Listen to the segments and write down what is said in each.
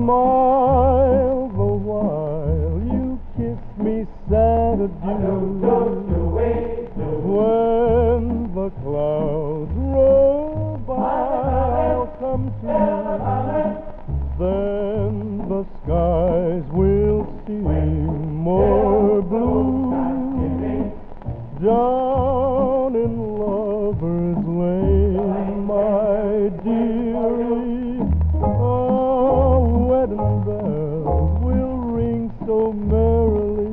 smile the while you kiss me sad adieu. When the clouds roll by, I'll come to you. Then the skies will seem more blue. Down in Lover's Lane, my dearie, wedding bells will ring so merrily.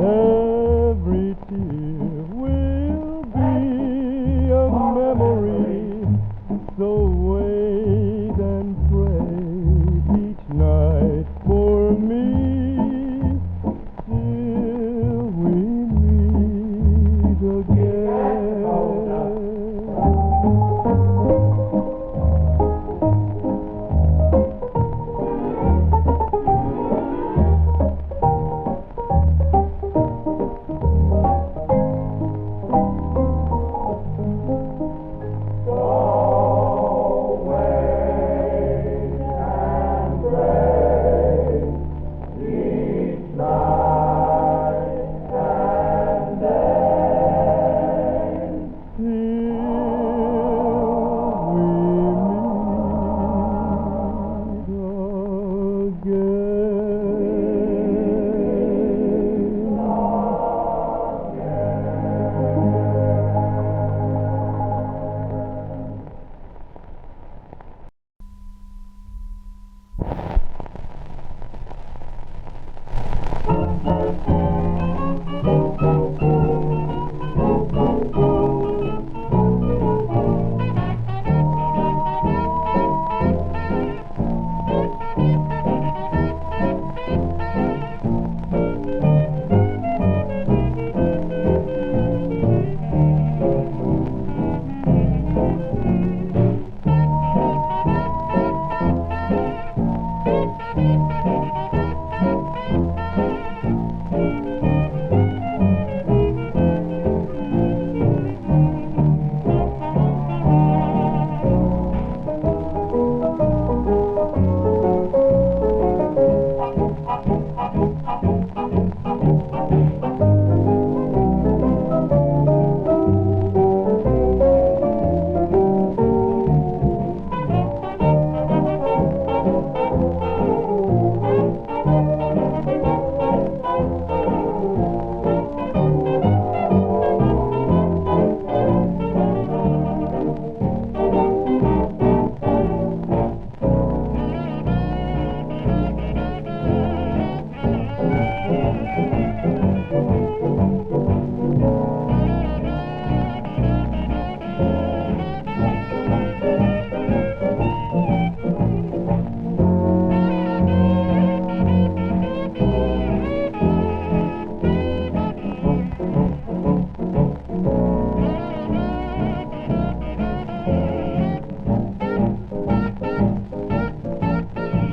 Every tear will be a memory. So wait and pray each night for me till we meet again.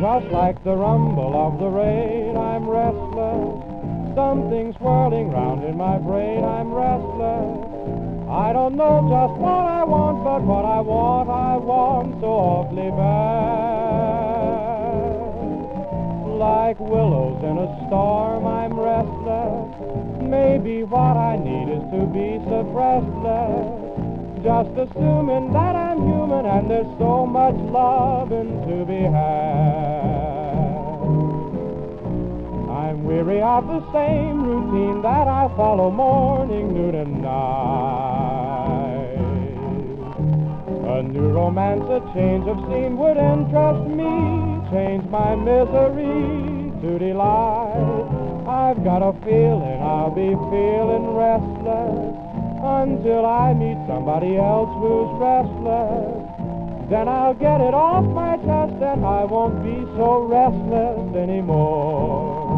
Just like the rumble of the rain, I'm restless. Something swirling round in my brain, I'm restless. I don't know just what I want, but what I want so awfully bad. Like willows in a storm, I'm restless. Maybe what I need is to be suppressed less. Just assuming that I'm human and there's so much loving to be had. I'm weary of the same routine that I follow morning, noon, and night. A new romance, a change of scene would interest me, change my misery to delight. I've got a feeling I'll be feeling restless until I meet somebody else who's restless. Then I'll get it off my chest and I won't be so restless anymore.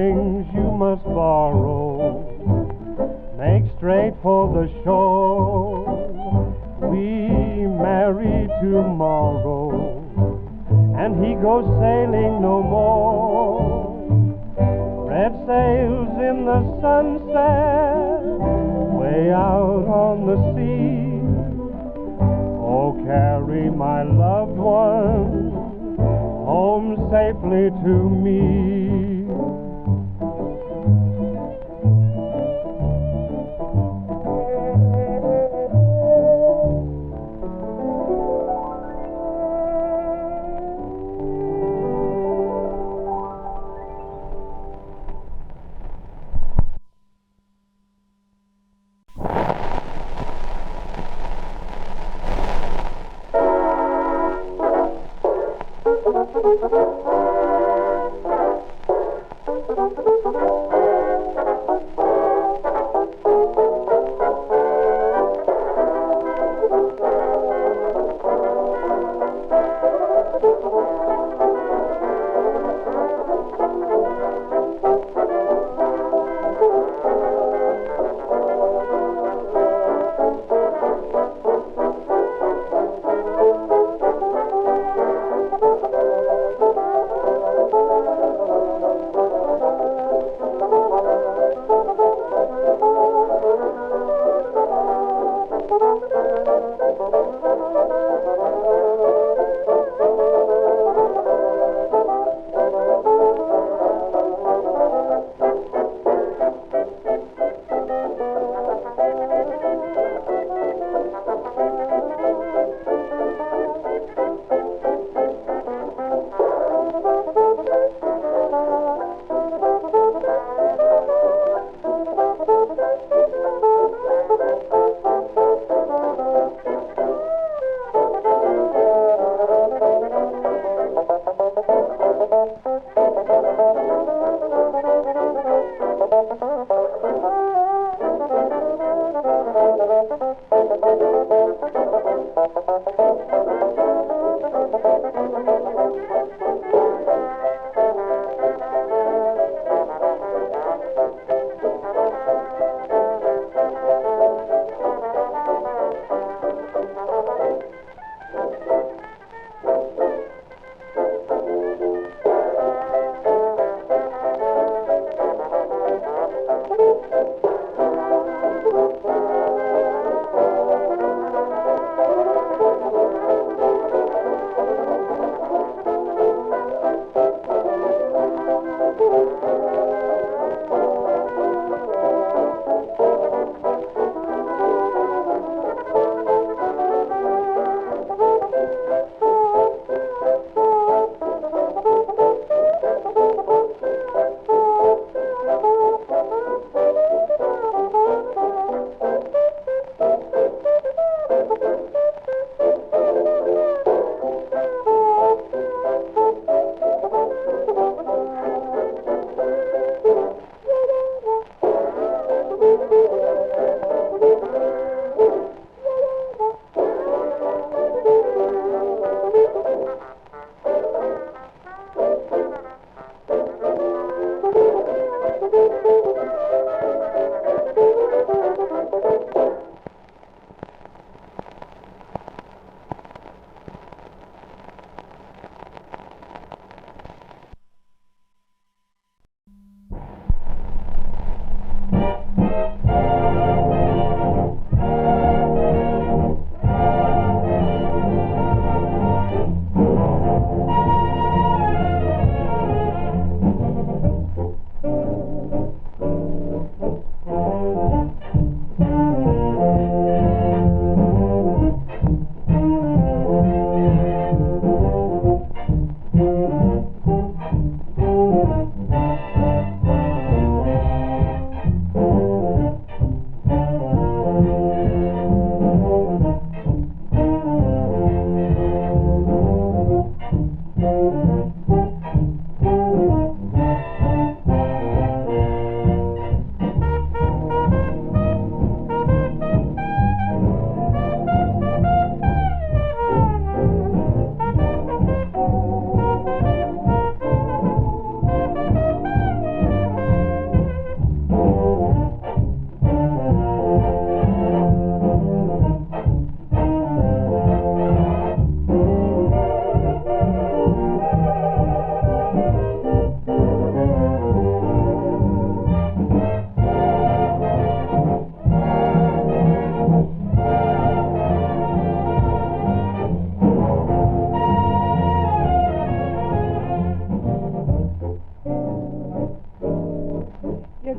wings you must borrow. Make straight for the shore. We marry tomorrow, and he goes sailing no more. Red sails in the sunset, way out on the sea. Oh, carry my loved one home safely to me.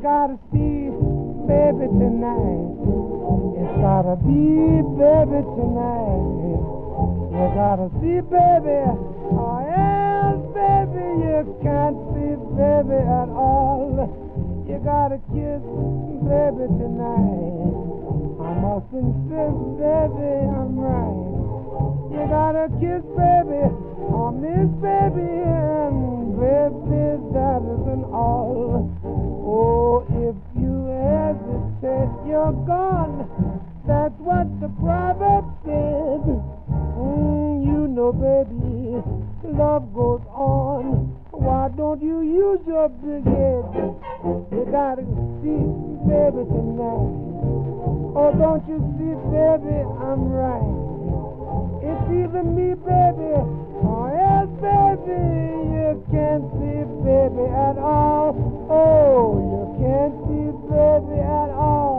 gotta see baby tonight. It's gotta be baby tonight. You gotta see baby, or else baby you can't see baby at all. You gotta kiss baby tonight. I must insist baby I'm right. You gotta kiss baby, or miss baby, and baby that isn't all. Oh, if you hesitate, you're gone. That's what the proverb said. You know, baby, love goes on. Why don't you use your big head? You gotta see, baby, tonight. Oh, don't you see, baby, I'm right. It's either me, baby, or else, baby, you can't see, baby, at all. Oh, you can't see, baby, at all.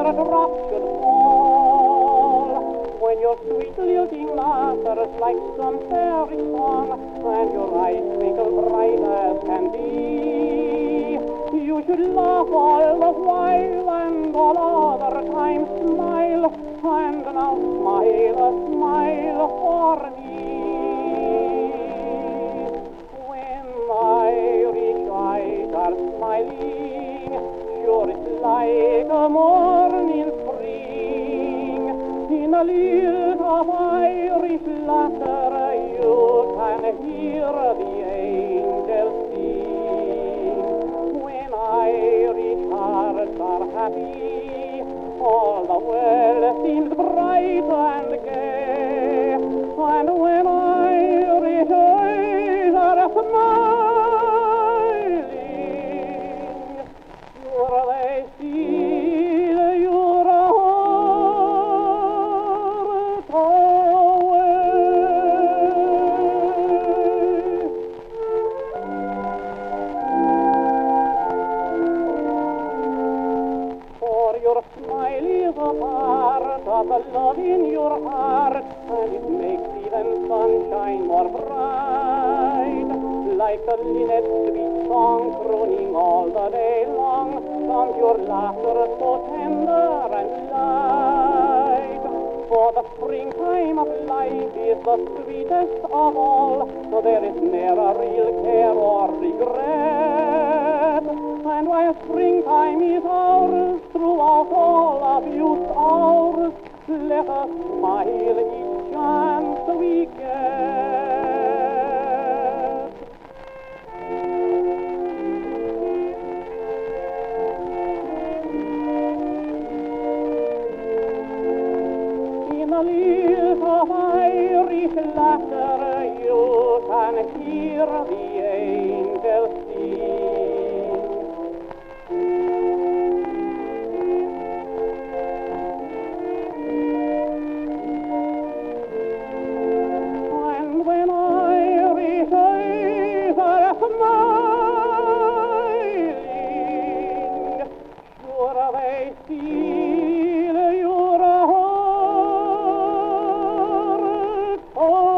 a drop should fall, when your sweet lilting laughter is like some fairy song, and your eyes twinkle bright as can be, you should laugh all the while and all other times smile, and now smile a smile for me. When Irish eyes are smiling, sure it's like a morning spring. In a lilt of Irish laughter you can hear the angels sing. When Irish hearts are happy, all the world seems bright and gay. And when Irish eyes are smiling, sure they steal your heart away. For your smile is a part of the love in your heart, and it makes even sunshine more bright. Like a linnet sweet song crooning all the day long, comes your laughter so tender and light. For the springtime of life is the sweetest of all, so there is never real care or regret. And while springtime is ours, throughout all of youth's hours, let us smile each chance we get. In a lilt of Irish laughter you can hear the angels sing. And when Irish eyes are smiling, sure they steal your heart away.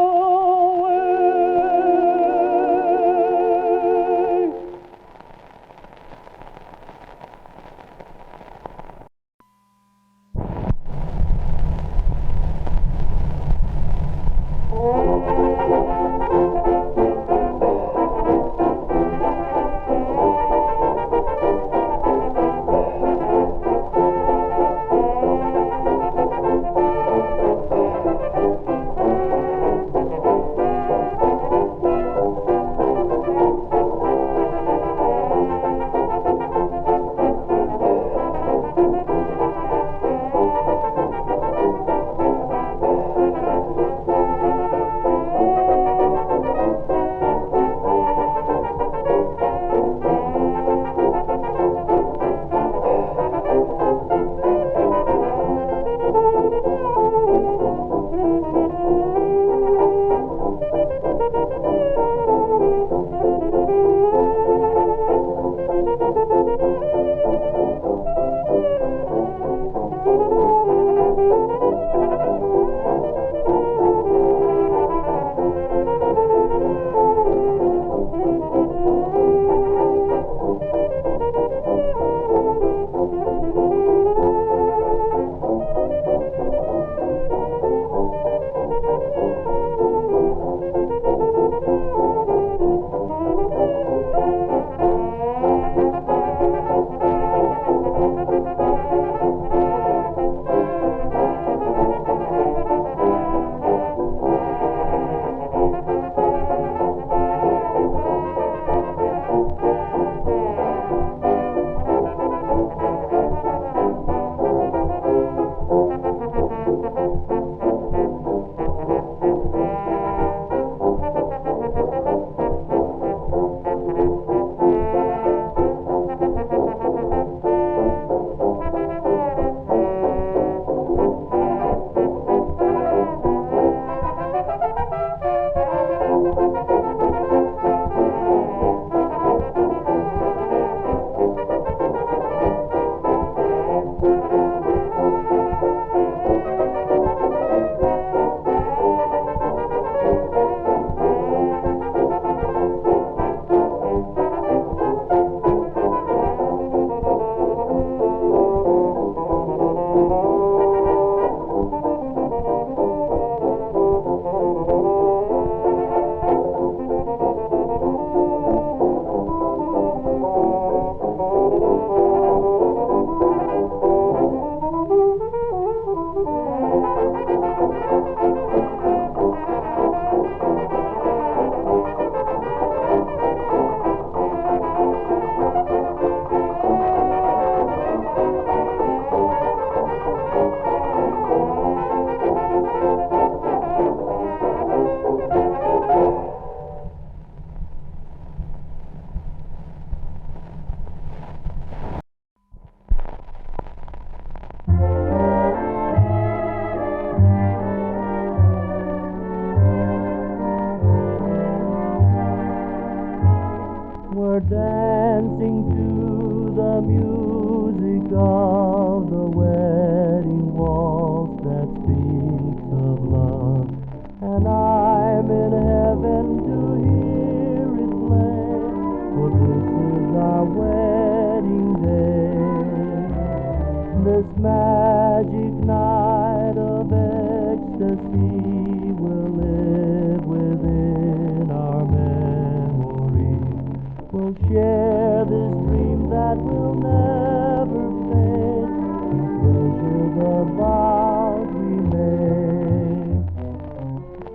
We're dancing to the music of the wedding waltz that speaks of love, and I'm in heaven to hear it play, for this is our wedding day. This magic night of ecstasy will live within our memory. We'll share this dream that will never fade, and treasure the vows we made.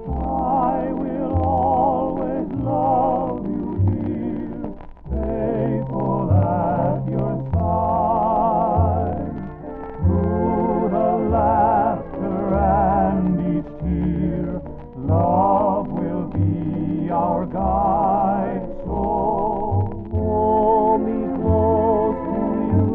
I will always love you, dear, faithful at your side, through the laughter and each tear. Love will be our guide. So hold me close to you,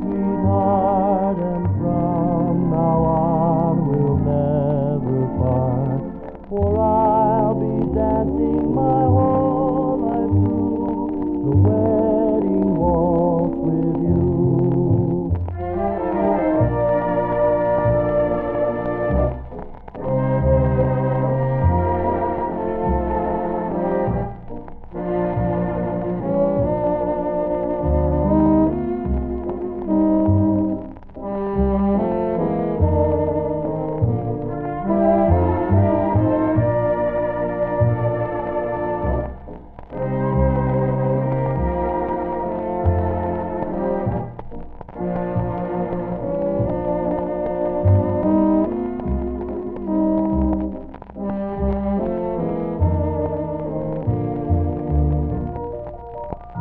sweetheart, and from now on we'll never part, for I'll be dancing my whole life through the wedding waltz with you.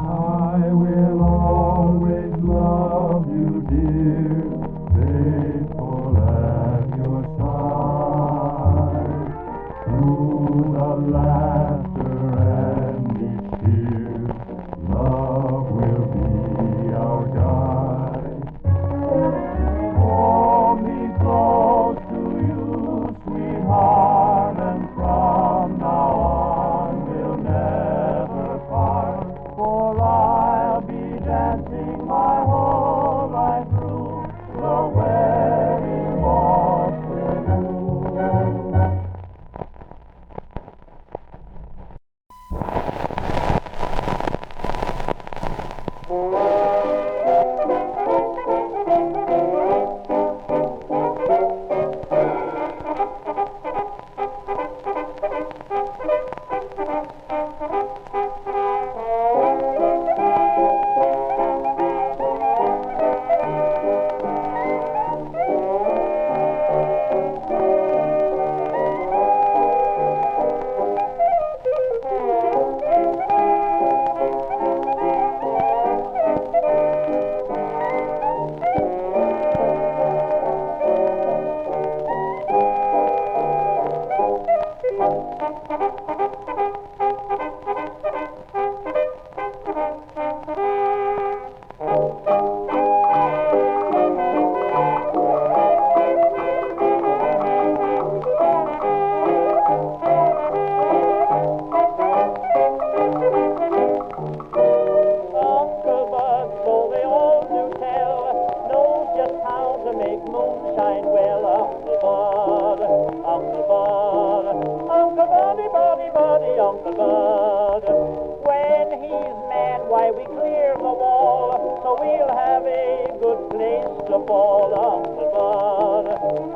I will always love you, dear, faithful at your side, through the laughter and each tear. Love will be our guide. Hold me close to you, sweetheart, and from now on we'll never part, for I'll be dancing my whole life through the wedding waltz with you. Uncle Bud, so the old do tell, knows just how to make moonshine well. Uncle Bud, Uncle Bud, Uncle Buddy, Buddy, Buddy, Uncle Bud. When he's mad, why we clear the wall, so we'll have a good place to fall. Uncle Bud,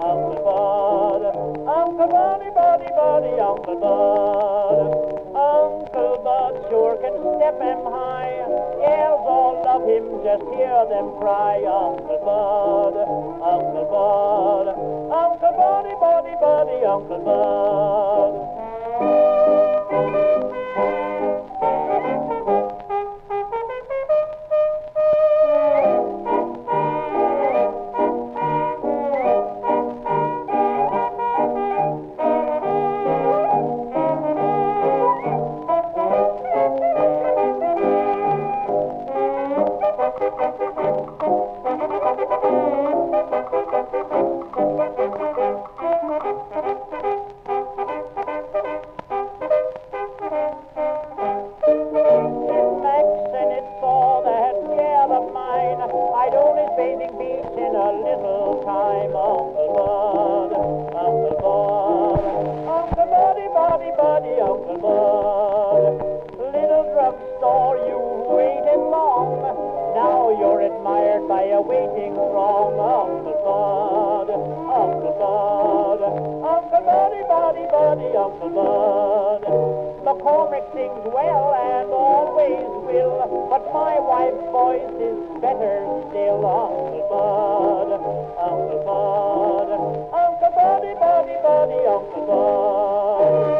Uncle Bud, Uncle Buddy, Buddy, Buddy, Uncle Bud. Uncle Bud sure can step him high. Yells all love him, just hear them cry. Uncle Bud, Uncle Bud, Uncle Buddy, Buddy, Buddy, Uncle Bud. waiting throng. Uncle Bud, Uncle Bud, Uncle Buddy, Buddy, Buddy, Uncle Bud. McCormick sings well and always will, but my wife's voice is better still. Uncle Bud, Uncle Bud, Uncle Buddy, Buddy, Buddy, Uncle Bud.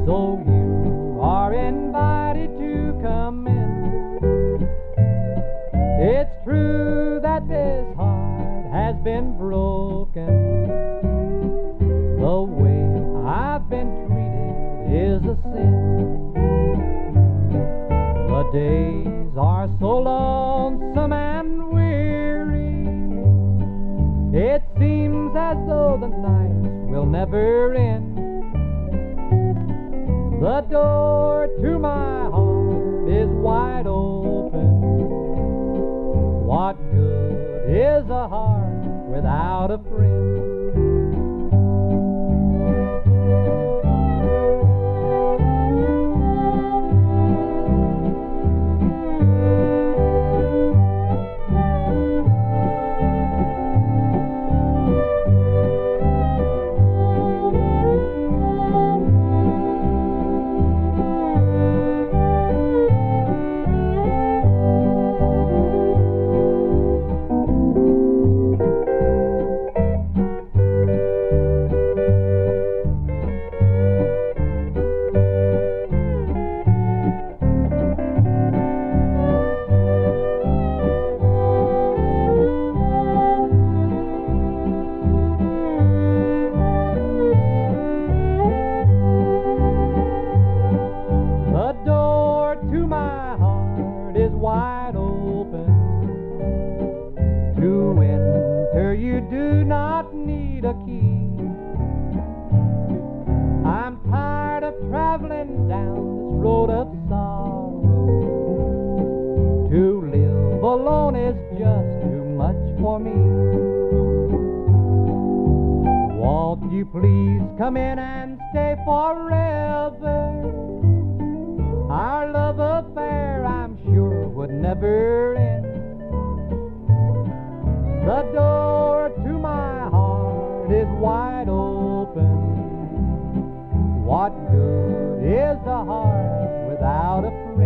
So you are invited to come in. It's true that this heart has been broken. The way I've been treated is a sin. The days are so lonesome and weary. It seems as though the nights will never end. The door to my heart is wide open. What good is a heart without a friend? Come in and stay forever. Our love affair, I'm sure, would never end. The door to my heart is wide open. What good is a heart without a friend?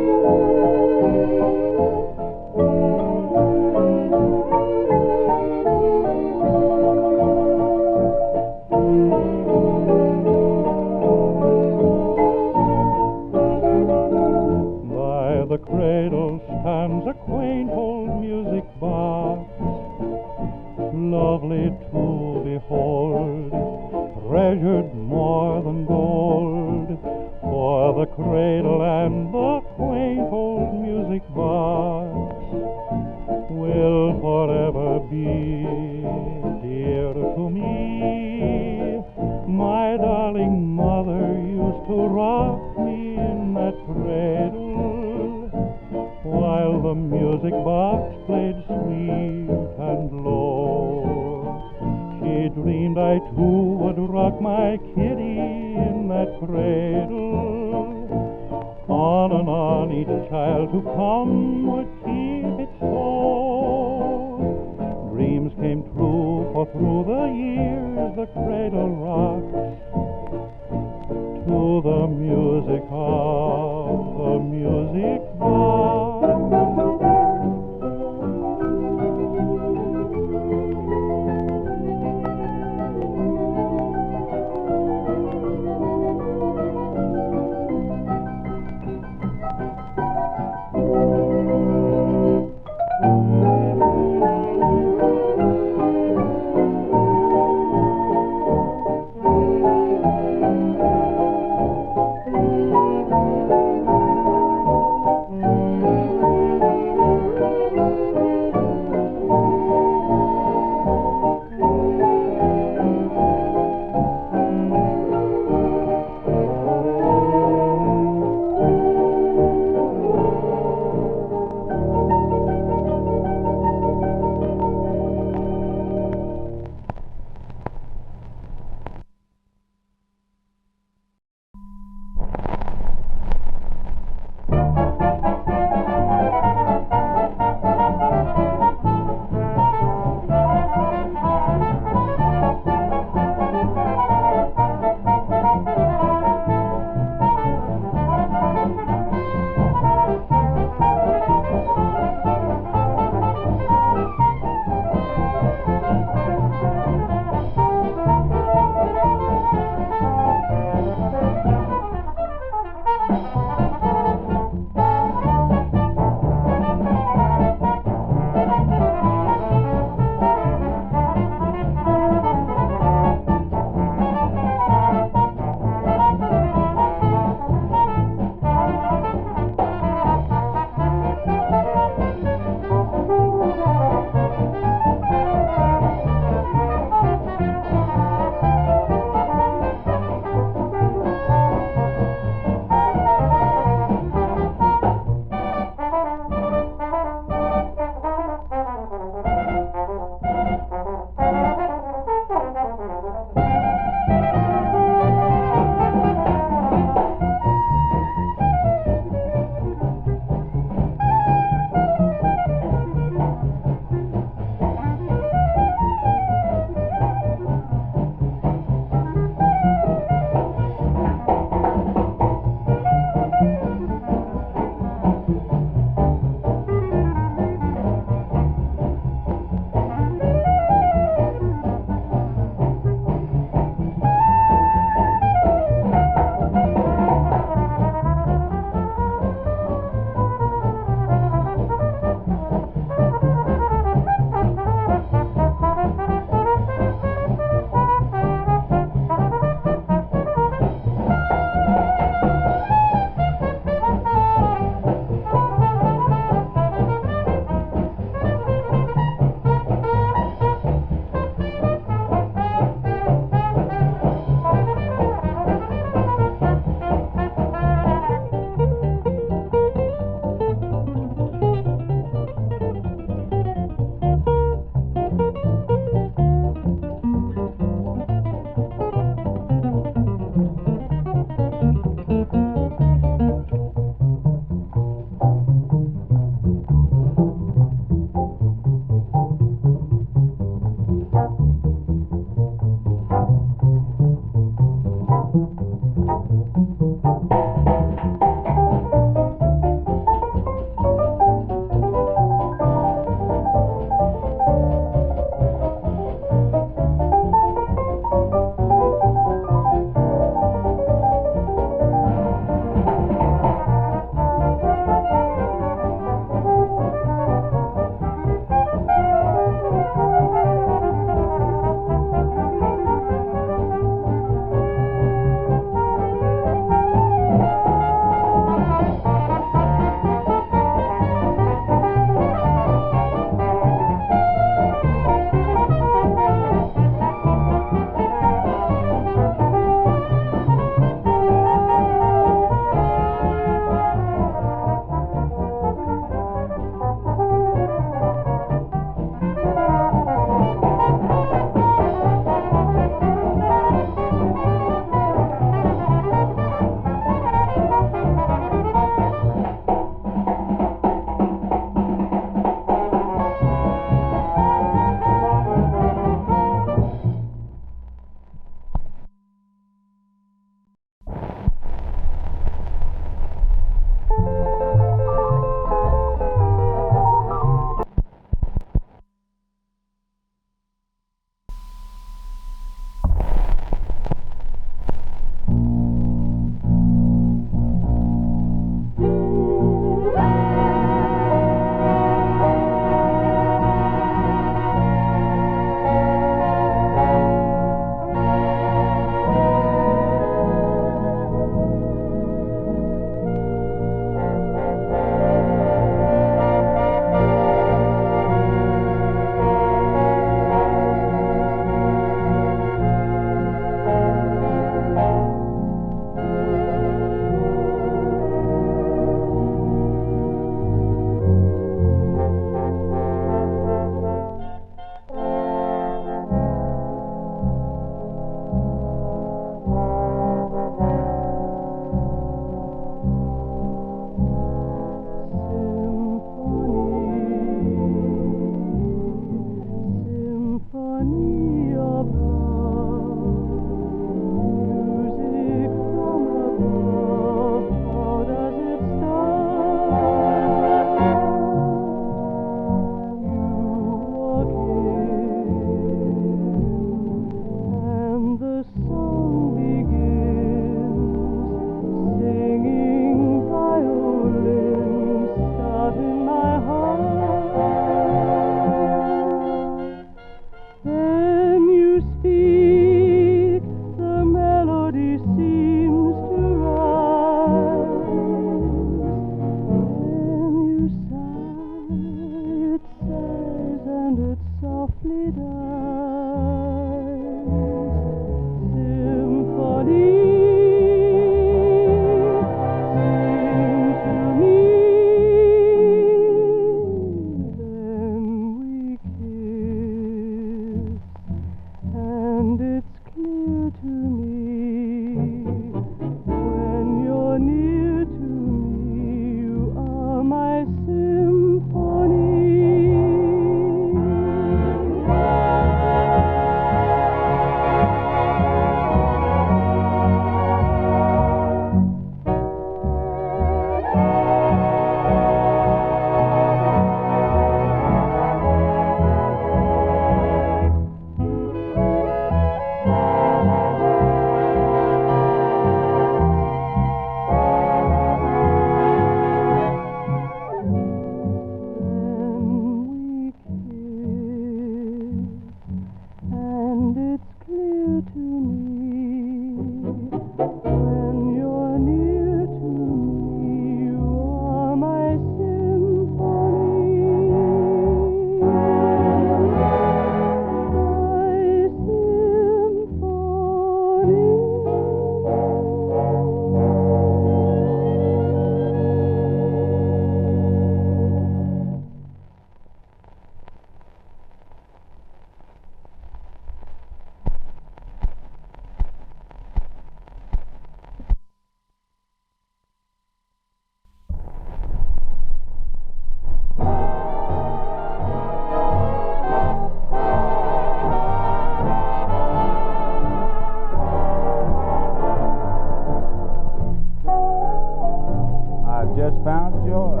just found joy.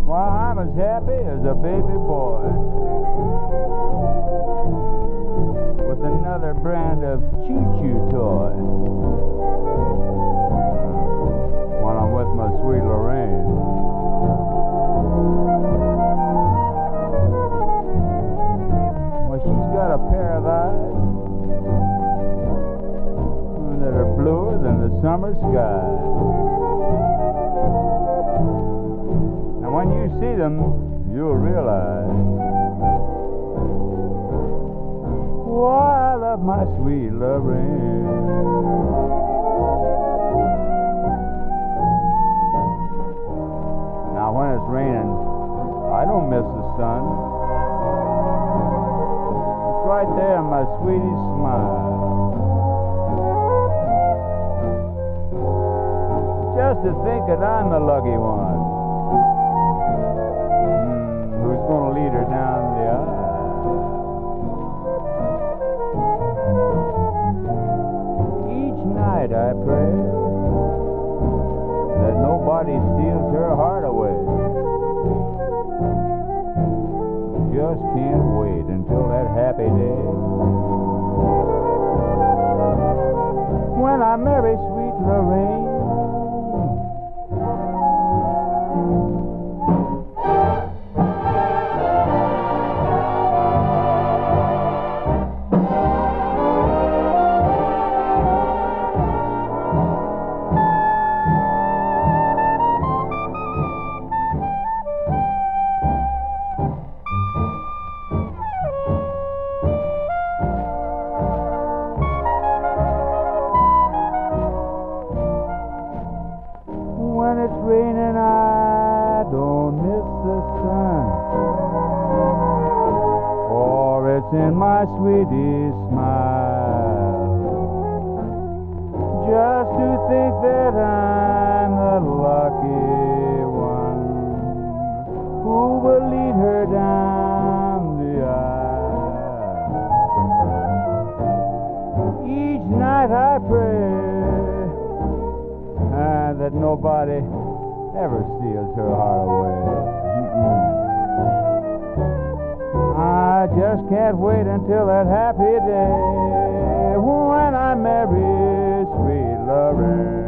Why, I'm as happy as a baby boy with another brand of choo-choo toy when I'm with my sweet Lorraine. Well, she's got a pair of eyes that are bluer than the summer sky. And when you see them, you'll realize why I love my sweet Lorraine. Now when it's raining, I don't miss the sun. It's right there in my sweetie's smile. Just to think that I'm the lucky one who's going to lead her down the aisle. Each night I pray that nobody steals her heart away. Just can't wait until that happy day when I marry sweet Lorraine. In my sweetie's smile, just to think that I'm the lucky one who will lead her down the aisle. Each night I pray that nobody ever steals her heart away. I just can't wait until that happy day when I marry sweet Lorraine.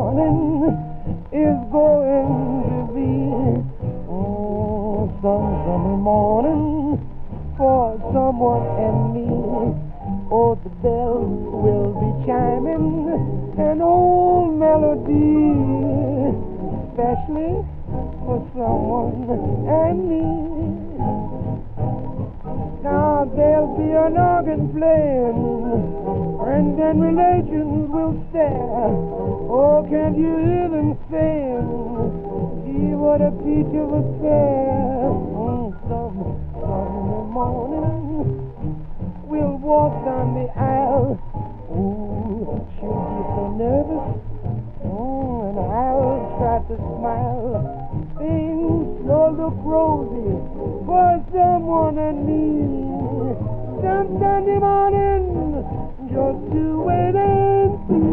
morning is going to be some summer morning for someone and me. Oh, the bells will be chiming an old melody, especially for someone and me. Now there'll be an organ playing, friends and relations will stare. Oh, can't you hear them saying, gee, what a peach of a fair. Some summer morning we'll walk down the aisle. Ooh, she'll be so nervous, and I'll try to smile. Things all look rosy for someone and me. Some Sunday morning, just to wait and see.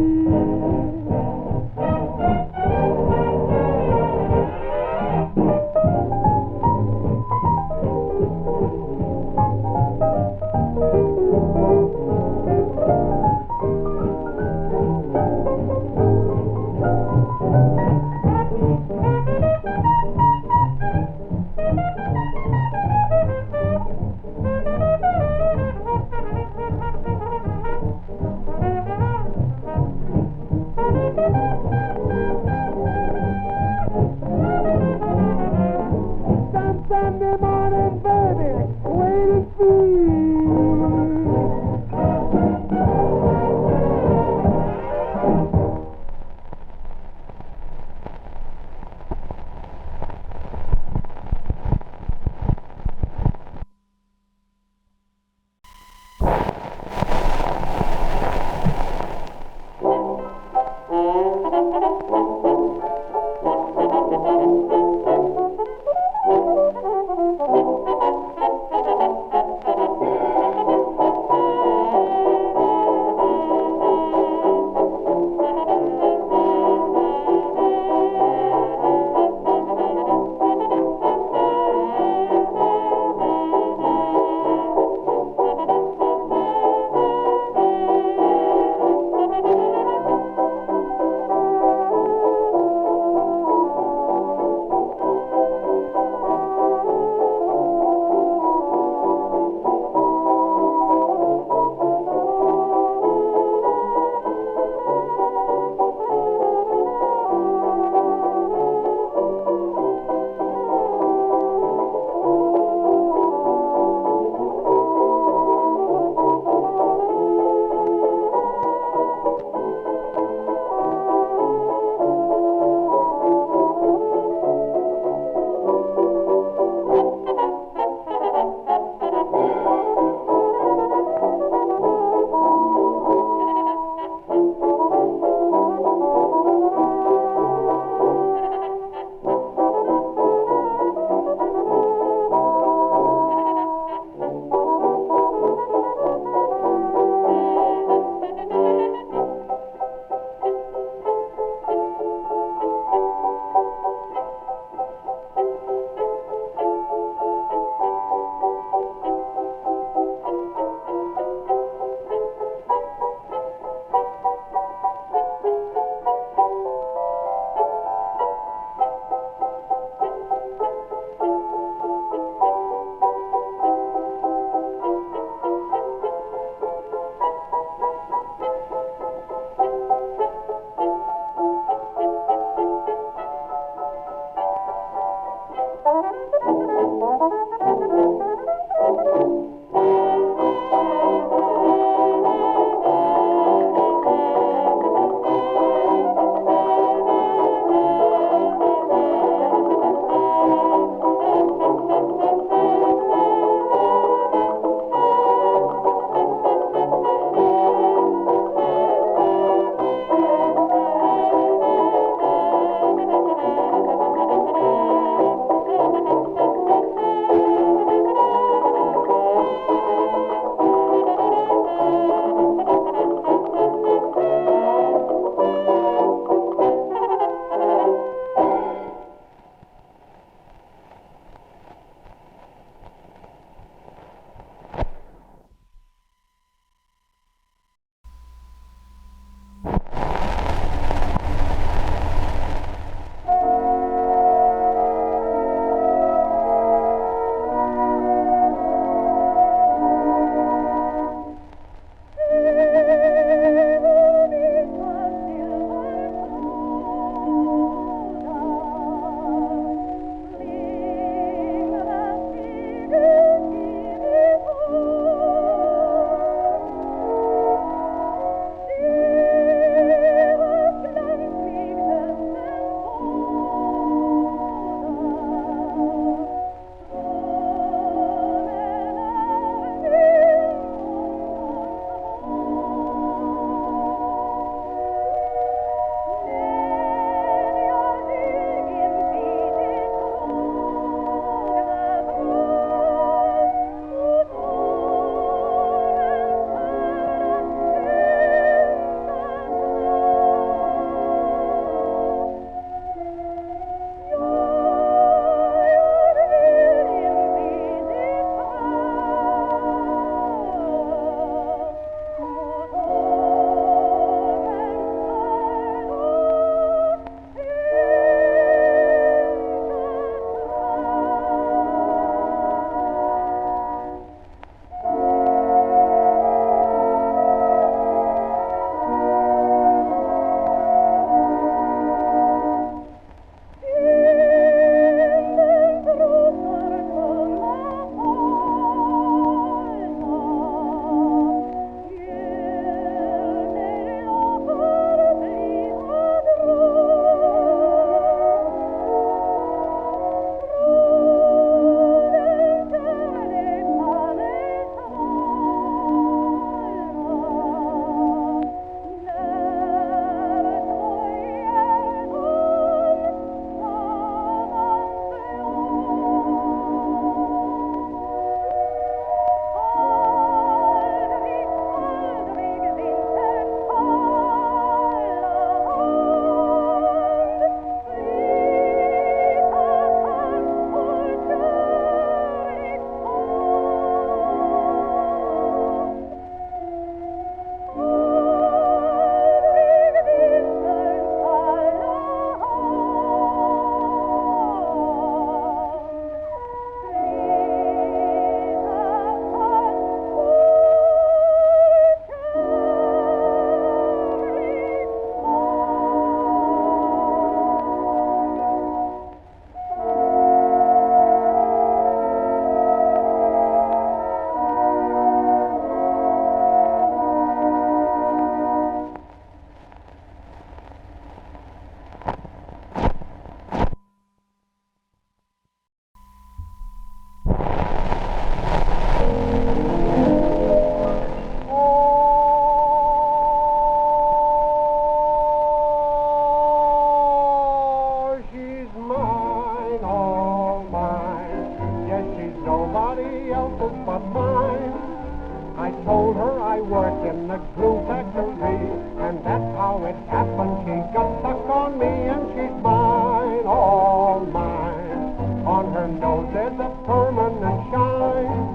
in the glue factory. And that's how it happened. She got stuck on me and she's mine, all mine. On her nose there's a permanent shine.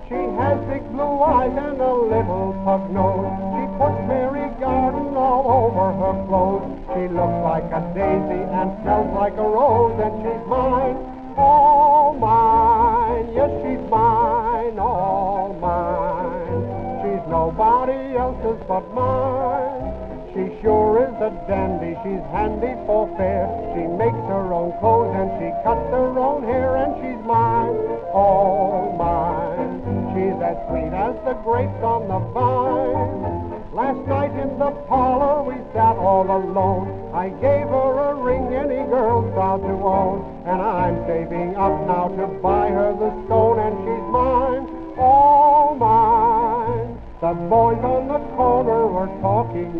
She has big blue eyes and a little pug nose. She puts Mary Garden all over her clothes. She looks like a daisy and smells like a rose. And she's mine, all mine. Yes, she's mine, all mine. She's nobody else's but mine. She sure is a dandy, she's handy for fair. She makes her own clothes and she cuts her own hair. And she's mine, all mine. She's as sweet as the grapes on the vine. Last night in the parlor we sat all alone. I gave her a ring any girl's proud to own. And I'm saving up now to buy her the stone. And she's mine, all mine. The boys on the corner were talking.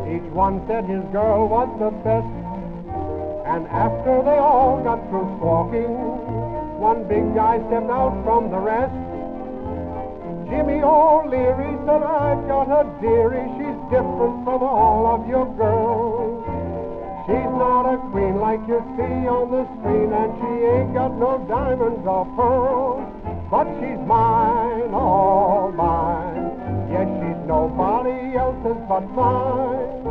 Each one said his girl was the best. And after they all got through squawking, one big guy stepped out from the rest. Jimmy O'Leary said, I've got a dearie. She's different from all of your girls. She's not a queen like you see on the screen, and she ain't got no diamonds or pearls. But she's mine, all mine. Yes, she's nobody else's but mine.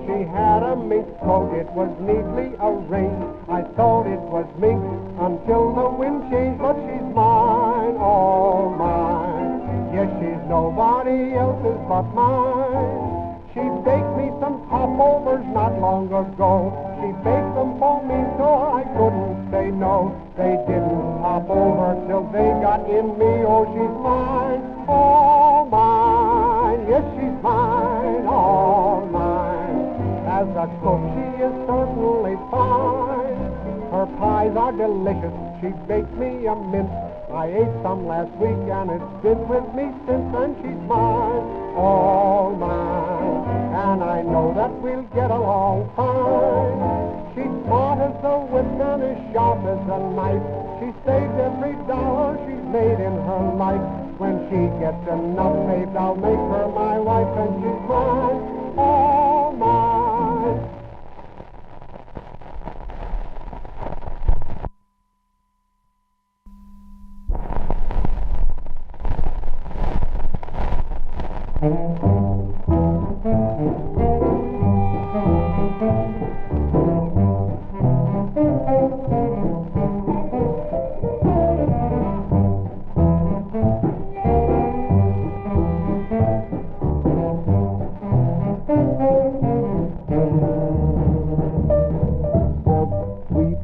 She had a mink coat, it was neatly arranged. I thought it was mink until the wind changed. But she's mine, all mine. Yes, she's nobody else's but mine. She baked me some popovers not long ago. She baked them for me so I couldn't say no. They didn't pop over till they got in me. Oh, she's mine, all mine. Yes, she's mine, all mine. As a cook, she is certainly fine. Her pies are delicious. She baked me a mince. I ate some last week and it's been with me since. And she's mine, all mine. And I know that we'll get along fine. She's smart as a whip and as sharp as a knife. She saved every dollar she's made in her life. When she gets enough saved, I'll make her my wife. And she's mine, all mine.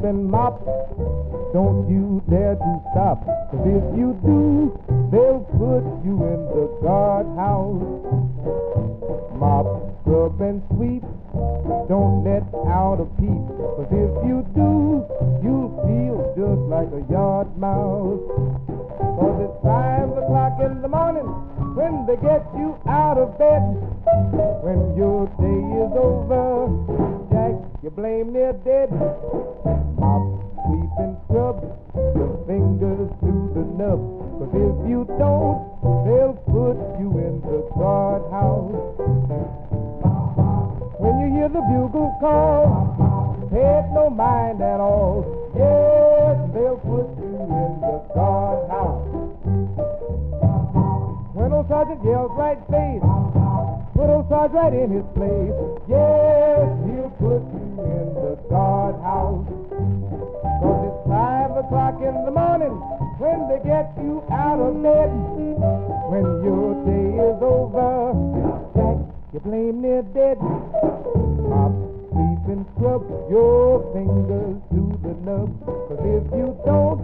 And mop, don't you dare to stop, 'cause if you do, they'll put you in the guardhouse. Mop, scrub and sweep, don't let out a peep, 'cause if you do, you'll feel just like a yard mouse. 'Cause it's 5 o'clock in the morning when they get you out of bed. When your day is over, Jack, you blame they're dead. Mop, sweep and scrub, your fingers to the nub, 'cause if you don't, they'll put you in the guardhouse. When you hear the bugle call, pay it no mind at all. Yes, they'll put you in the guardhouse. When old Sergeant yells right face, put old Sarge right in his place. Yes, he'll put you in the guardhouse. 'Cause it's 5 o'clock in the morning when they get you out of bed. When your day is over, Jack, you blame they're dead. Mop, sweep and scrub your fingers to the nub, 'cause if you don't,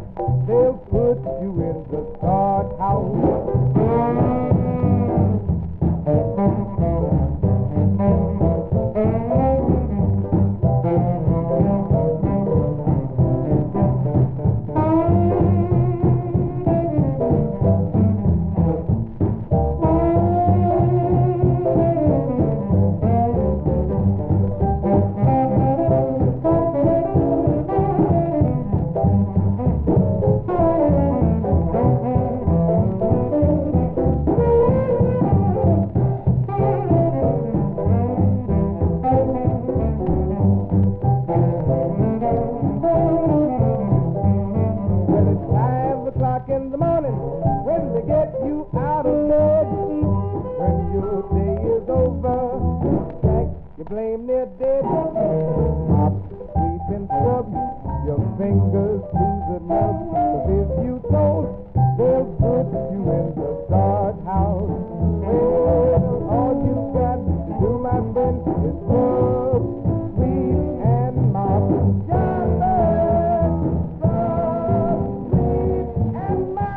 they'll put you in the guardhouse. did. Sweep and scrub your fingers to the nub. 'Cause if you don't, they'll put you in the guardhouse. Well, all you got to do, my friend, is scrub, sweep, and mop. Just scrub, sweep, and mop.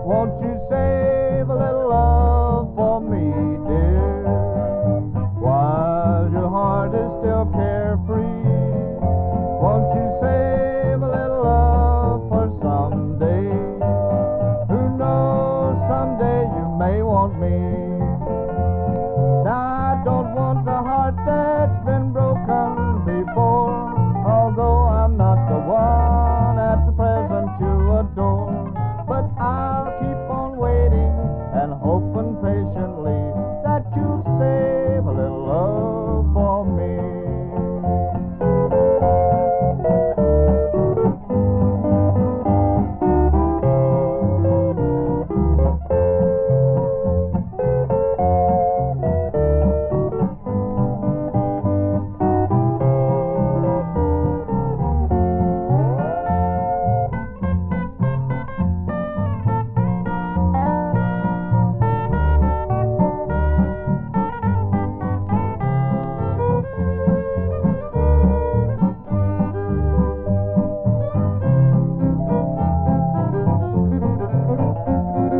Won't you save a little love for me, dear, while your heart is still carefree? Won't you save a little love for someday? Who knows, someday you may want me. Now I don't want the heart that's been broken before, although I'm not the one at the present you adore. But I'll keep on waiting and hoping patiently that you'll save a little love for me.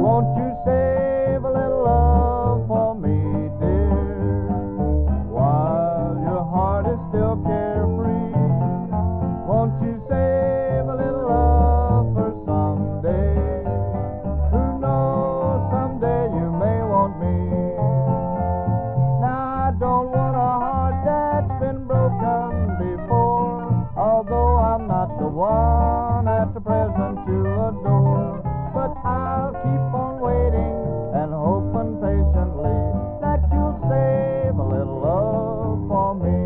Won't you save a little love for me, dear, while your heart is still carefree? Won't you save a little love for someday? Who knows, someday you may want me. Now I don't want a heart that's been broken before, although I'm not the one at the present you adore. But I'll keep on waiting and hoping patiently that you'll save a little love for me.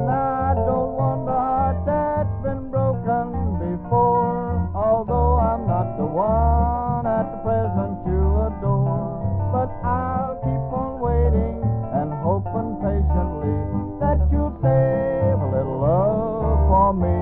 Now I don't want the heart that's been broken before, although I'm not the one at the present you adore. But I'll keep on waiting and hoping patiently that you'll save a little love for me.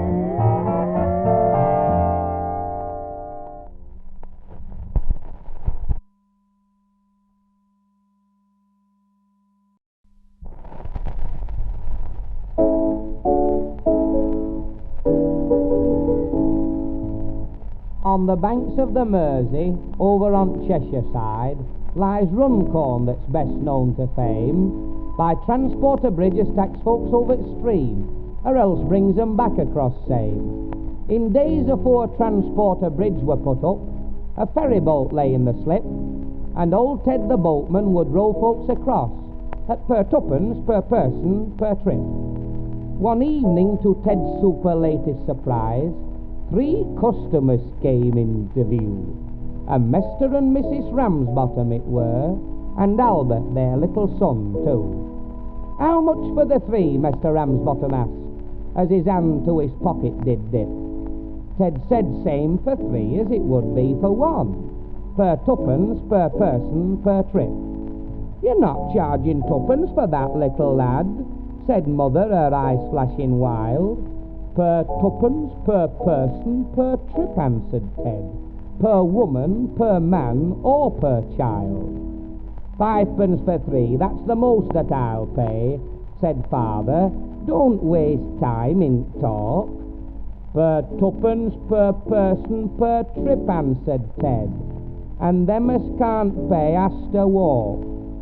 On the banks of the Mersey, over on Cheshire side, lies Runcorn that's best known to fame. By transporter bridge as tax folks over the stream, or else brings 'em back across same. In days afore transporter bridge were put up, a ferry boat lay in the slip, and old Ted the boatman would row folks across at per tuppence per person per trip. One evening, to Ted's superlative surprise, 3 customers came into view. A Mr. and Mrs. Ramsbottom it were, and Albert, their little son, too. "How much for the 3?" Mr. Ramsbottom asked, as his hand to his pocket did dip. Ted said same for 3 as it would be for 1, per tuppence per person per trip. "You're not charging tuppence for that, little lad," said mother, her eyes flashing wild. "Per tuppence per person per trip," answered Ted. "Per woman, per man, or per child." "5 pence for 3, that's the most that I'll pay," said father. "Don't waste time in talk." "Per tuppence per person per trip," answered Ted. "And them as can't pay has to walk."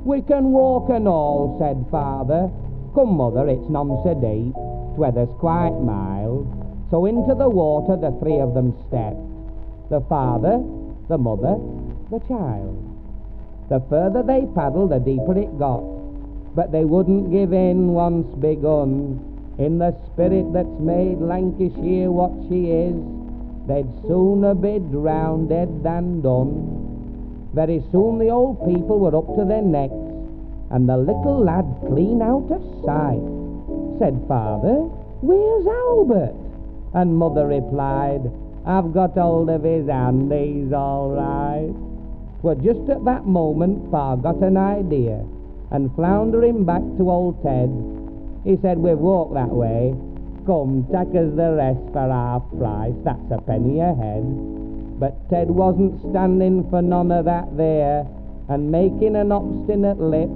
"We can walk and all," said father. "Come, mother, it's none so deep, t'weather's quite mild." So into the water the 3 of them stepped, the father, the mother, the child. The further they paddled, the deeper it got, but they wouldn't give in once begun. In the spirit that's made Lancashire what she is, they'd sooner be drowned than done. Very soon the old people were up to their necks, and the little lad clean out of sight. Said father, "Where's Albert?" And mother replied, "I've got hold of his hand, he's all right." Well, just at that moment, Pa got an idea, and floundering back to old Ted, he said, "We've walked that way. Come, take us the rest for half price, that's a penny a head." But Ted wasn't standing for none of that there, and making an obstinate lip,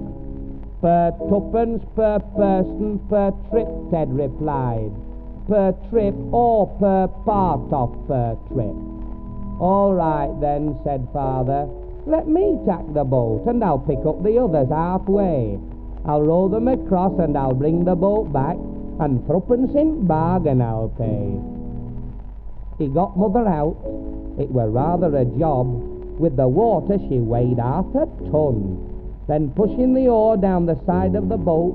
"Per tuppence per person per trip," Ted replied. "Per trip or per part of per trip?" "All right then," said father, "let me tack the boat, and I'll pick up the others halfway. I'll row them across, and I'll bring the boat back, and threepence in bargain I'll pay." He got mother out. It were rather a job. With the water she weighed half a ton. Then pushing the oar down the side of the boat,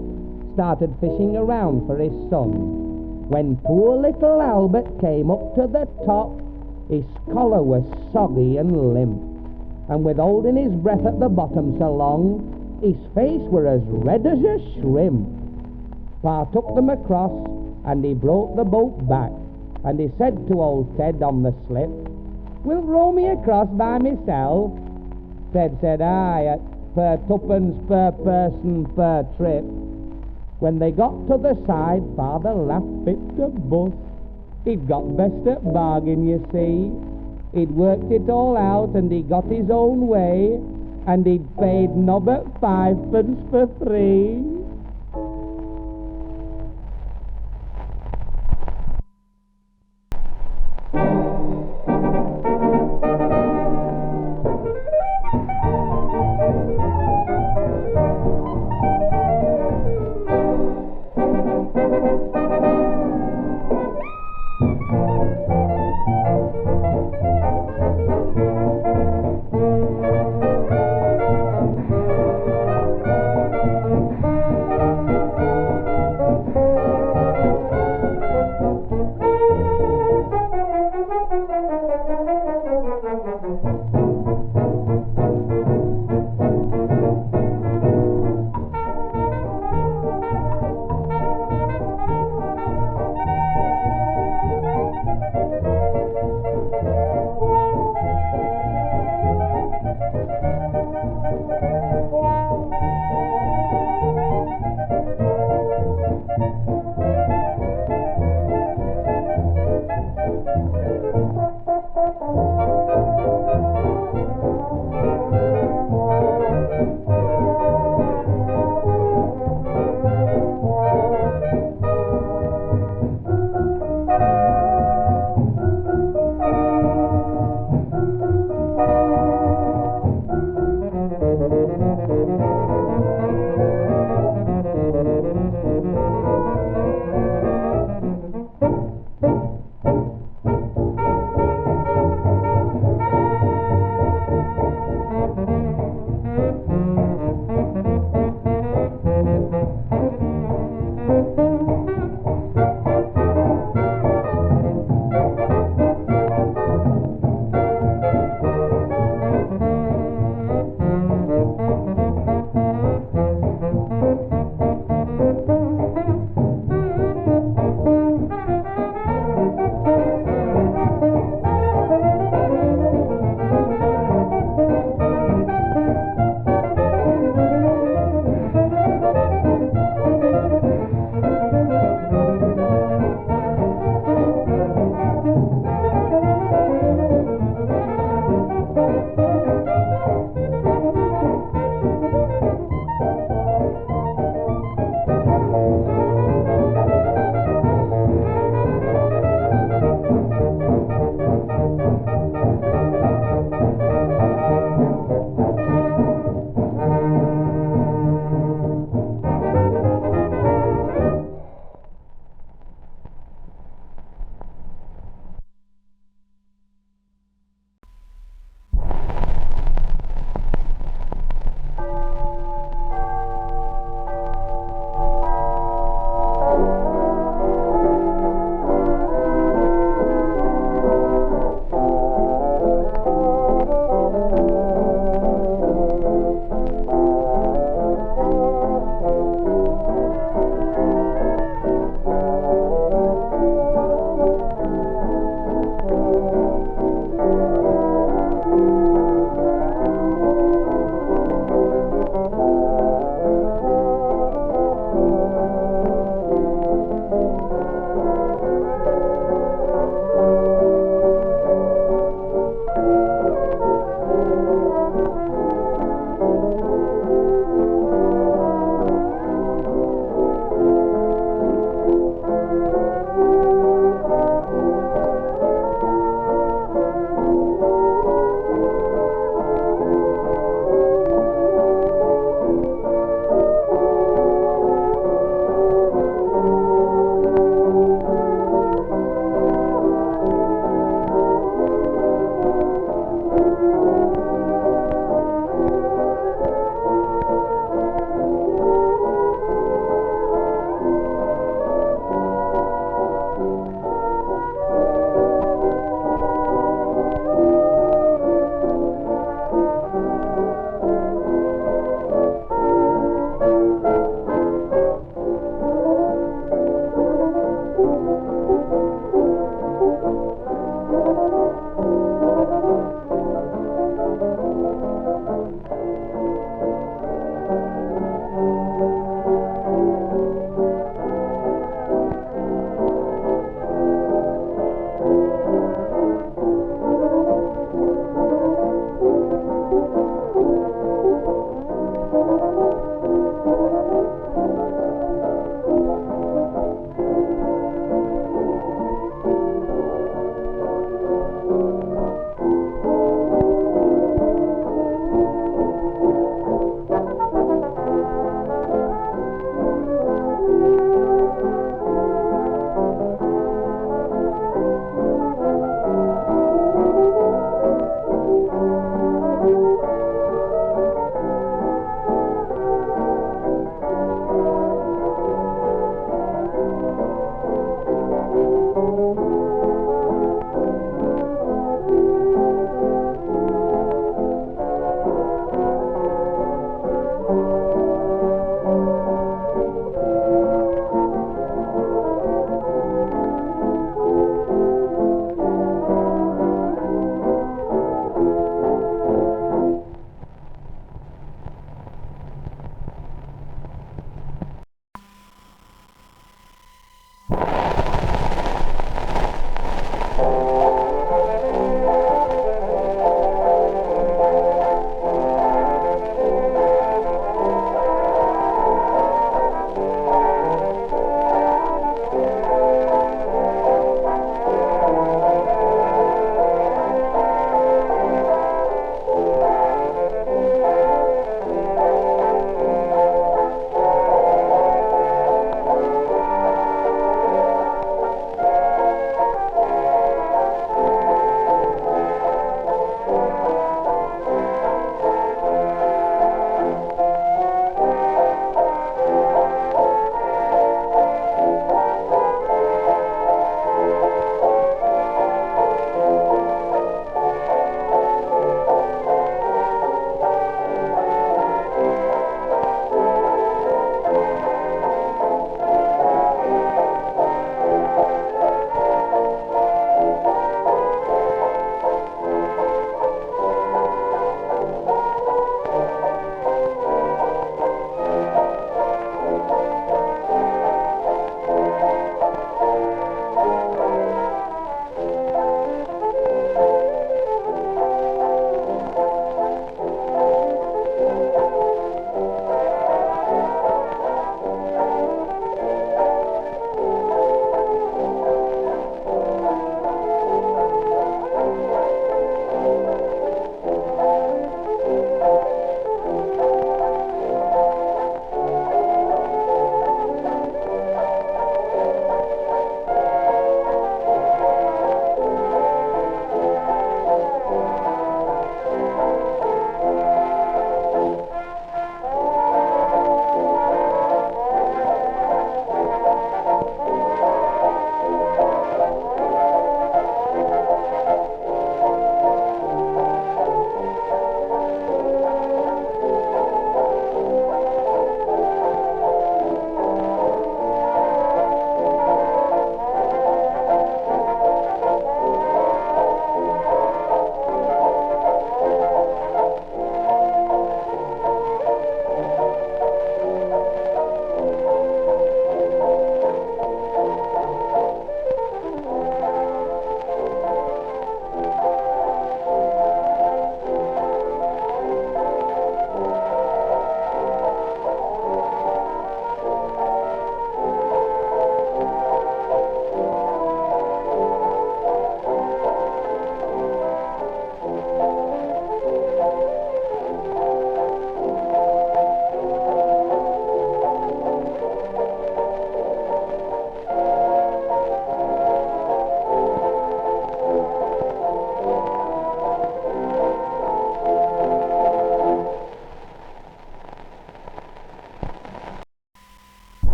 started fishing around for his son. When poor little Albert came up to the top, his collar was soggy and limp, and with holding his breath at the bottom so long, his face were as red as a shrimp. Pa took them across, and he brought the boat back, and he said to old Ted on the slip, "Wilt row me across by myself?" Ted said, "Aye, at per tuppence per person per trip." When they got to the side, father laughed fit to bust. He'd got best at bargain, you see. He'd worked it all out, and he got his own way, and he'd paid nobbut 5 pence for 3.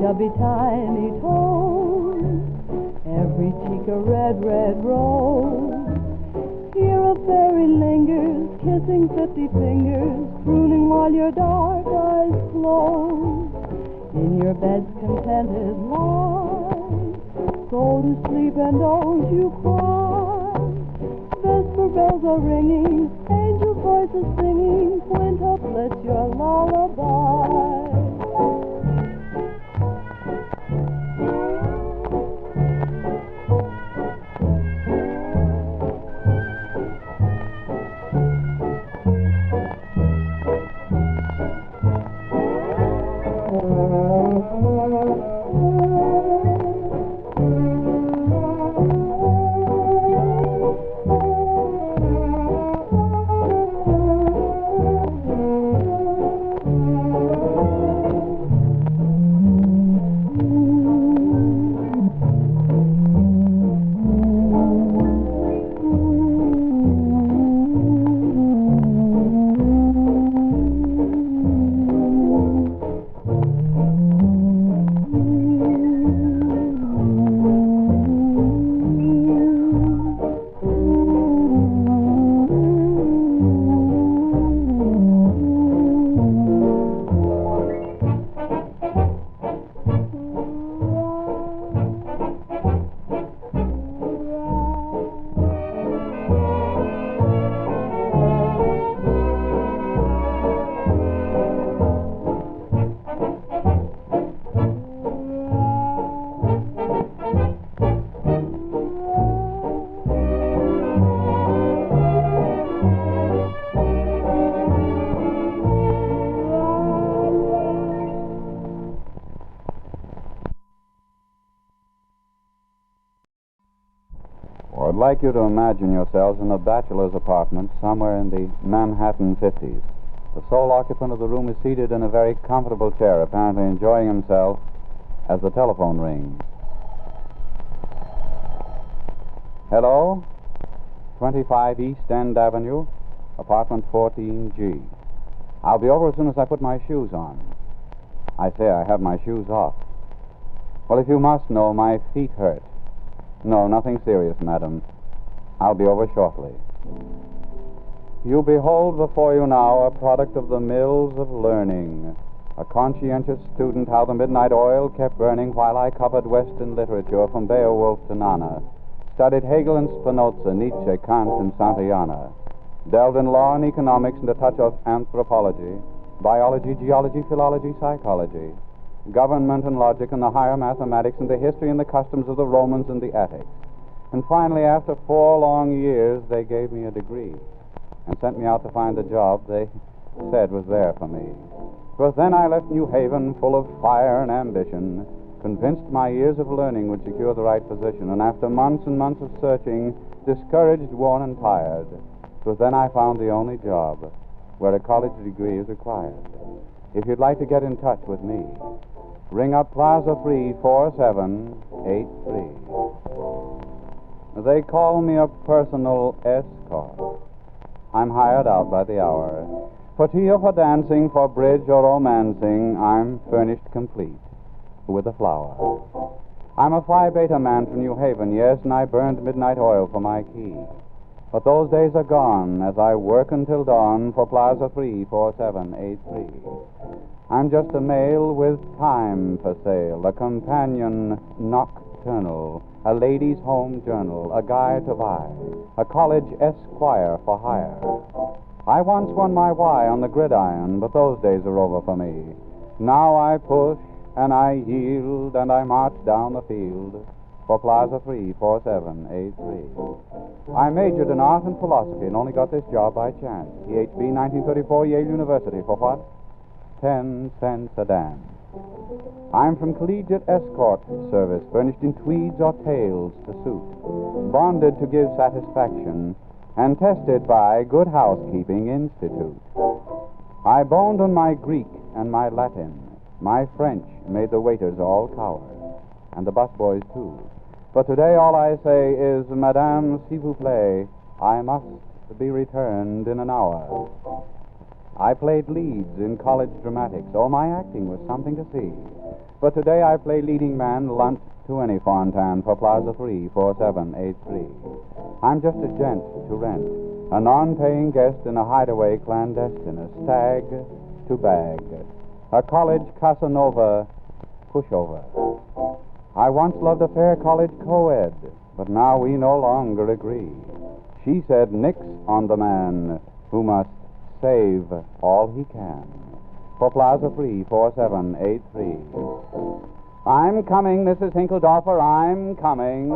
chubby tiny toes, every cheek a red, red rose. Here a fairy lingers, kissing 50 fingers, crooning while your dark eyes close. In your bed's contented lie, go to sleep and don't you cry. Vesper bells are ringing, angel voices singing, quintuplets your lullaby. I'd like you to imagine yourselves in a bachelor's apartment somewhere in the Manhattan 50s. The sole occupant of the room is seated in a very comfortable chair, apparently enjoying himself as the telephone rings. Hello? 25 East End Avenue, apartment 14G. I'll be over as soon as I put my shoes on. I say I have my shoes off. Well, if you must know, my feet hurt. No, nothing serious, madam. I'll be over shortly. You behold before you now a product of the mills of learning, a conscientious student how the midnight oil kept burning while I covered Western literature from Beowulf to Nana, studied Hegel and Spinoza, Nietzsche, Kant, and Santayana, delved in law and economics and a touch of anthropology, biology, geology, philology, psychology, government and logic and the higher mathematics and the history and the customs of the Romans and the Attics. And finally, after 4 long years, they gave me a degree and sent me out to find the job they said was there for me. It was then I left New Haven full of fire and ambition, convinced my years of learning would secure the right position, and after months and months of searching, discouraged, worn, and tired, it was then I found the only job where a college degree is required. If you'd like to get in touch with me, ring up Plaza 34783. They call me a personal escort. I'm hired out by the hour. For tea or for dancing, for bridge or romancing, I'm furnished complete with a flower. I'm a Phi Beta man from New Haven, yes, and I burned midnight oil for my key. But those days are gone as I work until dawn for Plaza 34783. I'm just a male with time for sale, a companion nocturnal, a ladies' home journal, a guy to buy, a college esquire for hire. I once won my why on the gridiron, but those days are over for me. Now I push and I yield and I march down the field for Plaza 34783. I majored in art and philosophy and only got this job by chance. PhD 1934, Yale University. For what? 10 cents a damn. I'm from collegiate escort service, furnished in tweeds or tails to suit, bonded to give satisfaction, and tested by Good Housekeeping Institute. I boned on my Greek and my Latin. My French made the waiters all cower, and the busboys too. But today all I say is, Madame, s'il vous plaît, I must be returned in an hour. I played leads in college dramatics. Oh, my acting was something to see. But today I play leading man lunt to any Fontan for Plaza 34783. I'm just a gent to rent, a non-paying guest in a hideaway clandestine, a stag to bag, a college Casanova pushover. I once loved a fair college co-ed, but now we no longer agree. She said nix on the man who must save all he can. For Plaza 34783. I'm coming, Mrs. Hinkledorfer, I'm coming.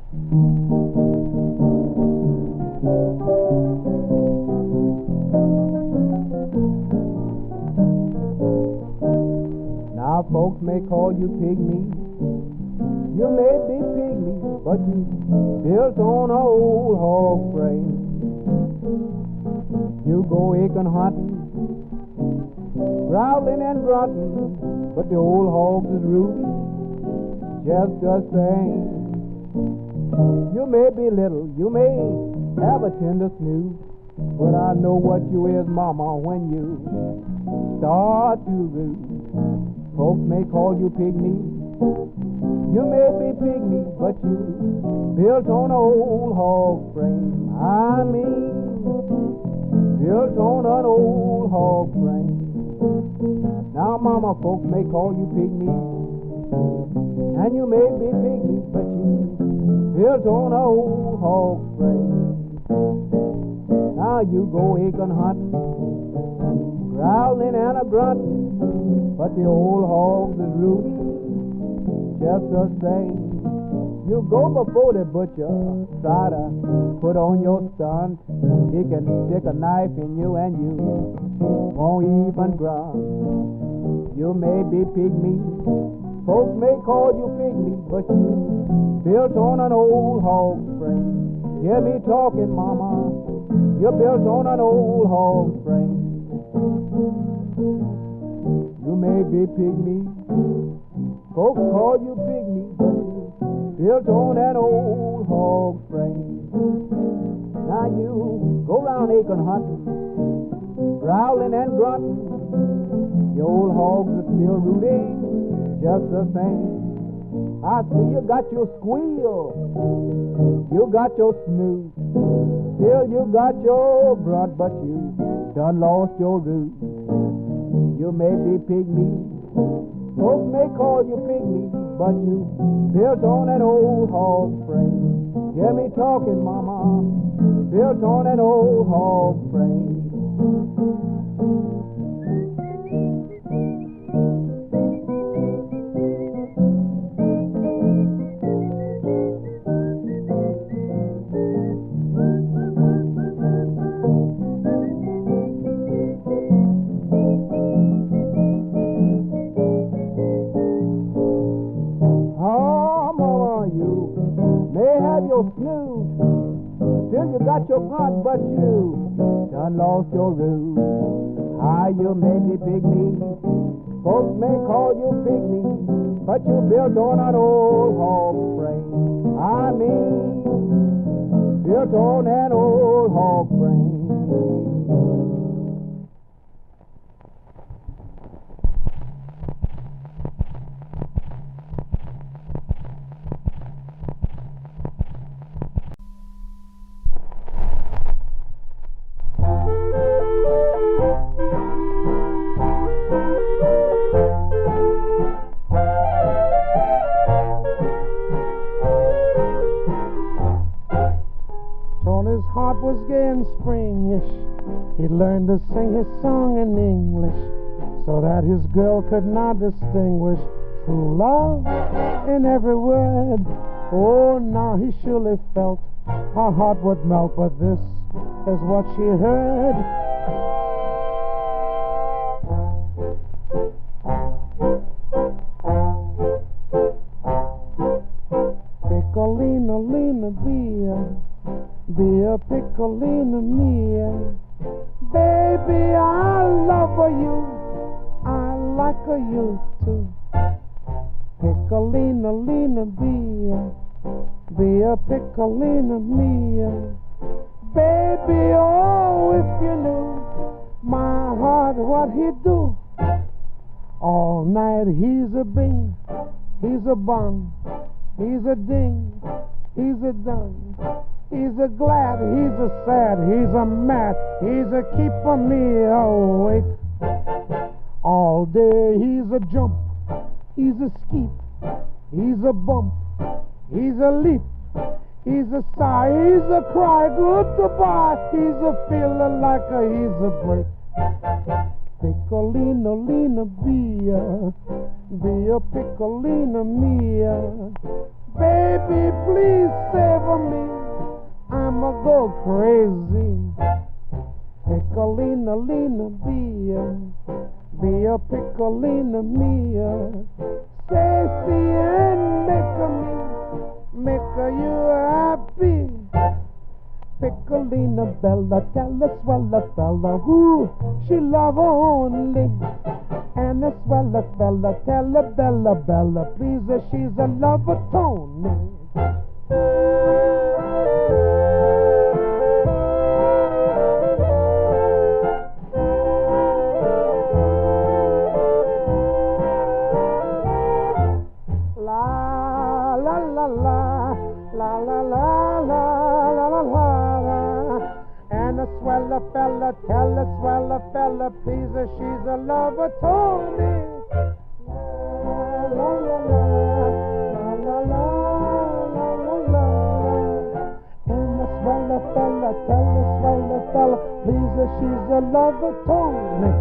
Now folks may call you pygmy, you may be pygmy, but you built on a old hog frame. You go acorn hunting, growling and grunting, but the old hogs is rooting just the same. You may be little, you may have a tender snoot, but I know what you is, mama, when you start to root. Folks may call you pygmy, you may be pygmy, but you built on an old hog frame. I mean, built on an old hog frame. Now, mama, folks may call you pygmy, and you may be pygmy, but you built on an old hog frame. Now you go acorn hunting, growling and a grunting, but the old hogs is rooting just the same. You go before the butcher, try to put on your stunt. He can stick a knife in you and you won't even grunt. You may be pygmy, folks may call you pygmy, but you built on an old hog frame. Hear me talking, mama, you're built on an old hog frame. You may be pygmy, folks call you pygmy, but you built on that old hog frame. Now you go round acorn hunting, growling and grunting, the old hogs are still rooting just the same. I see you got your squeal, you got your snooze, still you got your grunt, but you done lost your root. You may be pygmy, folks may call you pygmy, but you built on an old hog frame. Hear me talking, mama, built on an old hog frame. Snooze, still you got your grunt, but you done lost your root. Hi, you may be pygmy, folks may call you pygmy, but you built on an old hog frame. I mean, built on an old hog frame. Was gay and springish. He learned to sing his song in English, so that his girl could not distinguish true love in every word. Oh, now he surely felt her heart would melt, but this is what she heard. Piccolina, Lina, be a piccolina mia. Baby, I love you, I like you too. Piccolina, Lina, be a piccolina mia. Baby, oh, if you knew my heart, what he'd do. All night he's a bing, he's a bung, he's a ding, he's a dun. He's a glad, he's a sad, he's a mad, he's a keeper me awake. All day he's a jump, he's a skeet, he's a bump, he's a leap, he's a sigh, he's a cry, goodbye, he's a feeling like he's a break. Piccolino, Lina, be a piccolina mia. Baby, please save me. I'ma go crazy. Piccolina, Lina, be a piccolina mia. Say, see, and make you happy. Piccolina Bella, tell a swella fella who she love only. And a swella fella, tell a Bella, Bella, please, she's a lover Tony. La la la la la la la la la la. And a swella fella, tell a swella fella, please, she's a lover Tony. La la la la la la la la. And a swella fella, tell a swella fella, please, she's a lover Tony.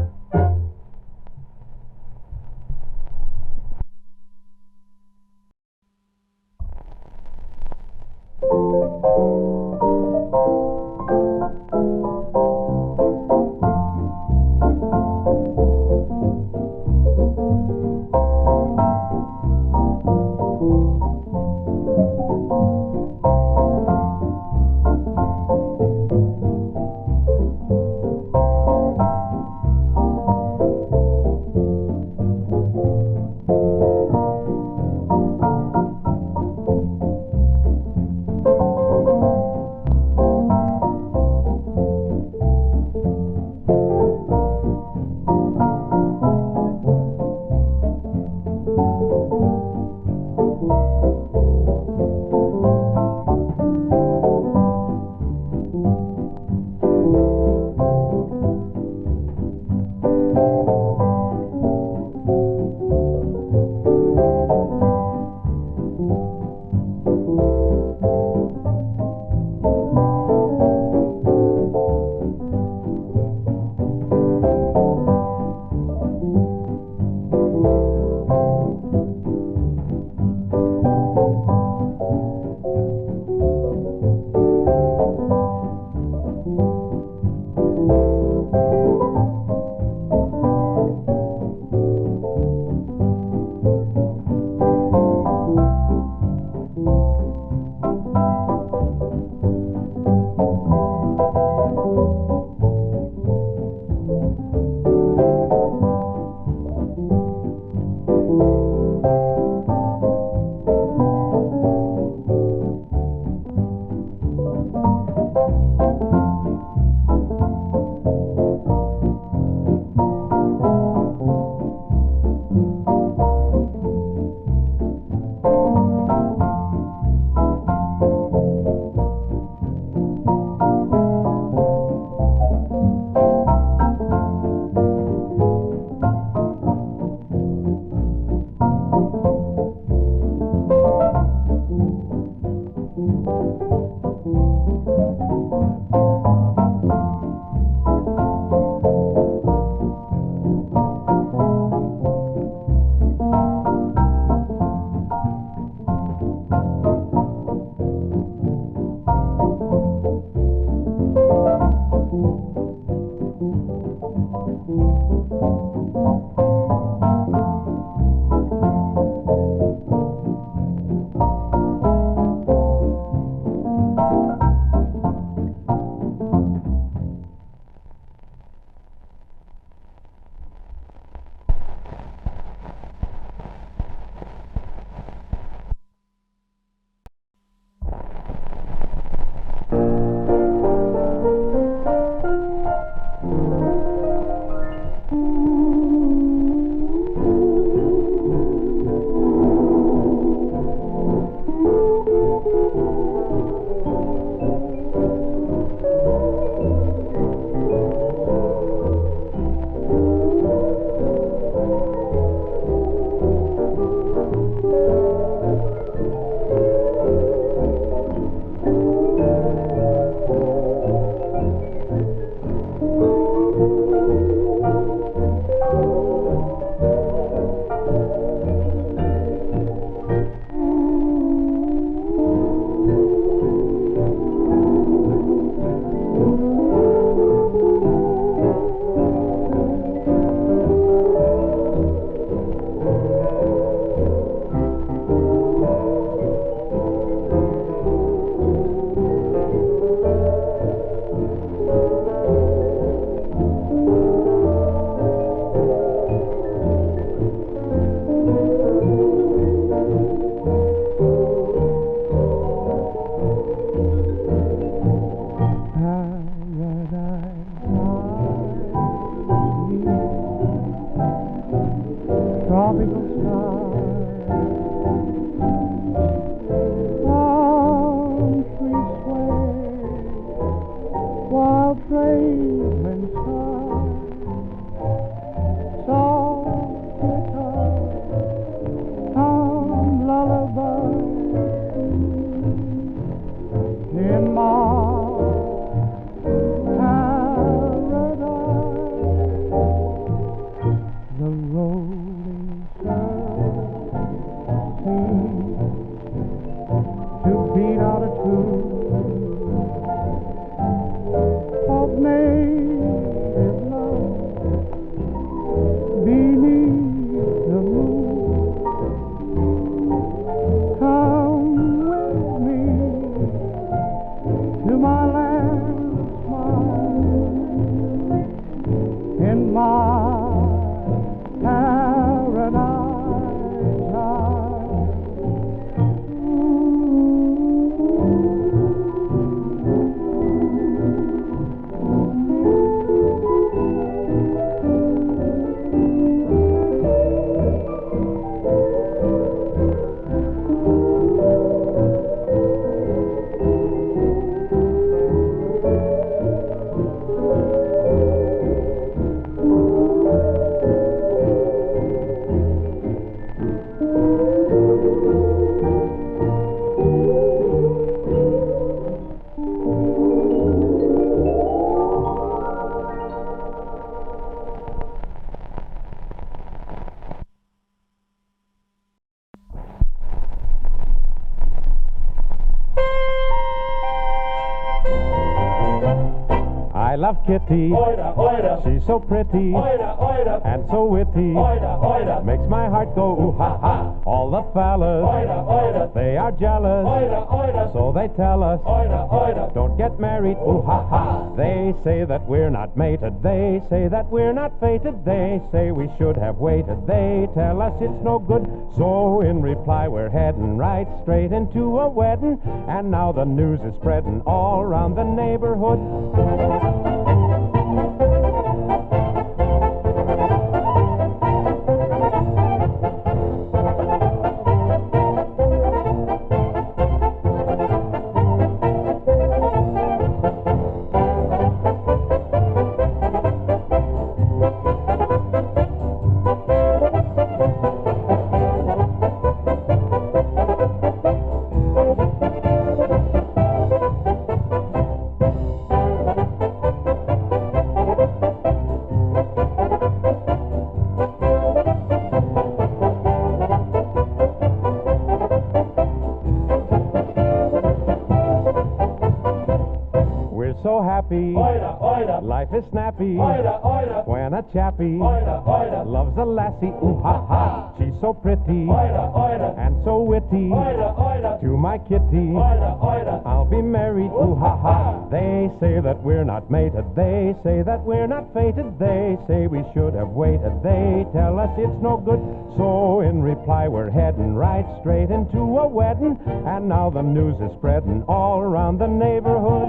feet out of tune of native love beneath the moon. Come with me to my land of smile, in my paradise life. I love Kitty, she's so pretty and so witty, makes my heart go ooh ha ha. All the fellas, they are jealous, so they tell us, don't get married ooh ha ha. They say that we're not mated, they say that we're not fated, they say we should have waited, they tell us it's no good, so in reply we're heading right straight into a wedding, and now the news is spreading all around the neighborhood. So happy, life is snappy, when a chappie loves a lassie, ooh ha ha. She's so pretty and so witty, to my kitty I'll be married, ooh ha ha. They say that we're not mated, they say that we're not fated, they say we should have waited, they tell us it's no good, so in reply we're heading right straight into a wedding, and now the news is spreading all around the neighborhood.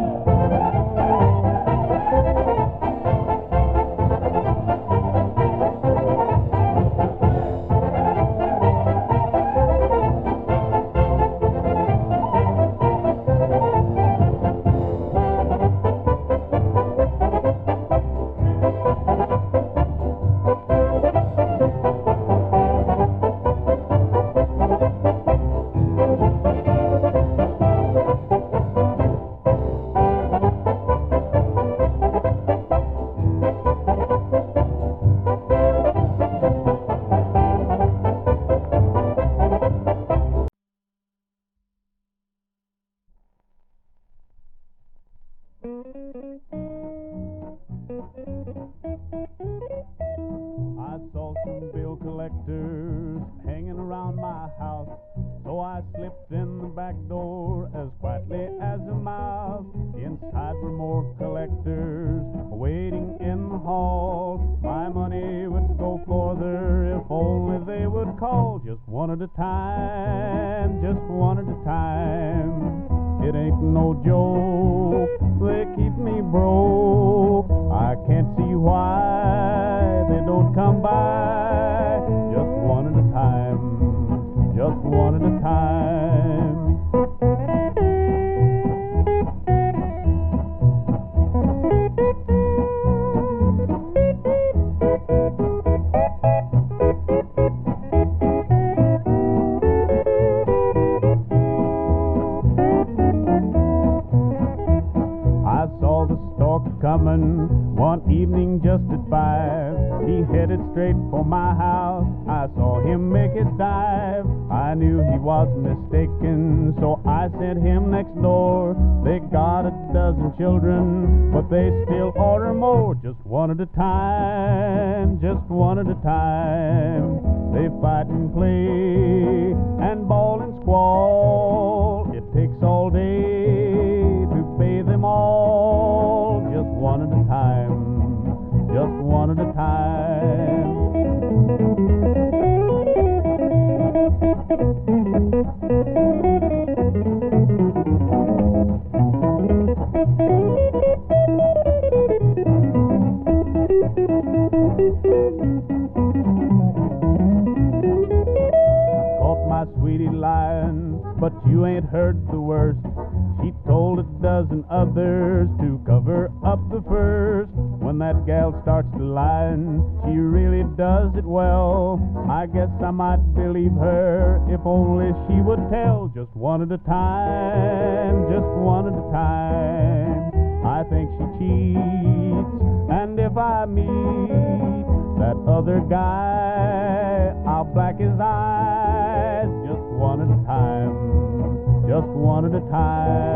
I saw some bill collectors hanging around my house, so I slipped in the back door as quietly as a mouse. Inside were more collectors waiting in the hall. My money would go further if only they would call, just one at a time, just one at a time. It ain't no joke, they keep me broke. I can't see why they don't come by, just one at a time, just one at a time. coming. One evening just at 5, he headed straight for my house. I saw him make his dive. I knew he was mistaken, so I sent him next door. They got a dozen children, but they still order more. Just one at a time, just one at a time. They fight and play and ball and squall. It takes all day to pay them all. Just one at a time, just one at a time. Caught my sweetie lying, but you ain't heard the worst. She told a dozen others to cover up the first. When that gal starts to lying, she really does it well. I guess I might believe her if only she would tell. Just one at a time, just one at a time. I think she cheats, and if I meet that other guy, I'll black his eyes. Just one at a time, just one at a time.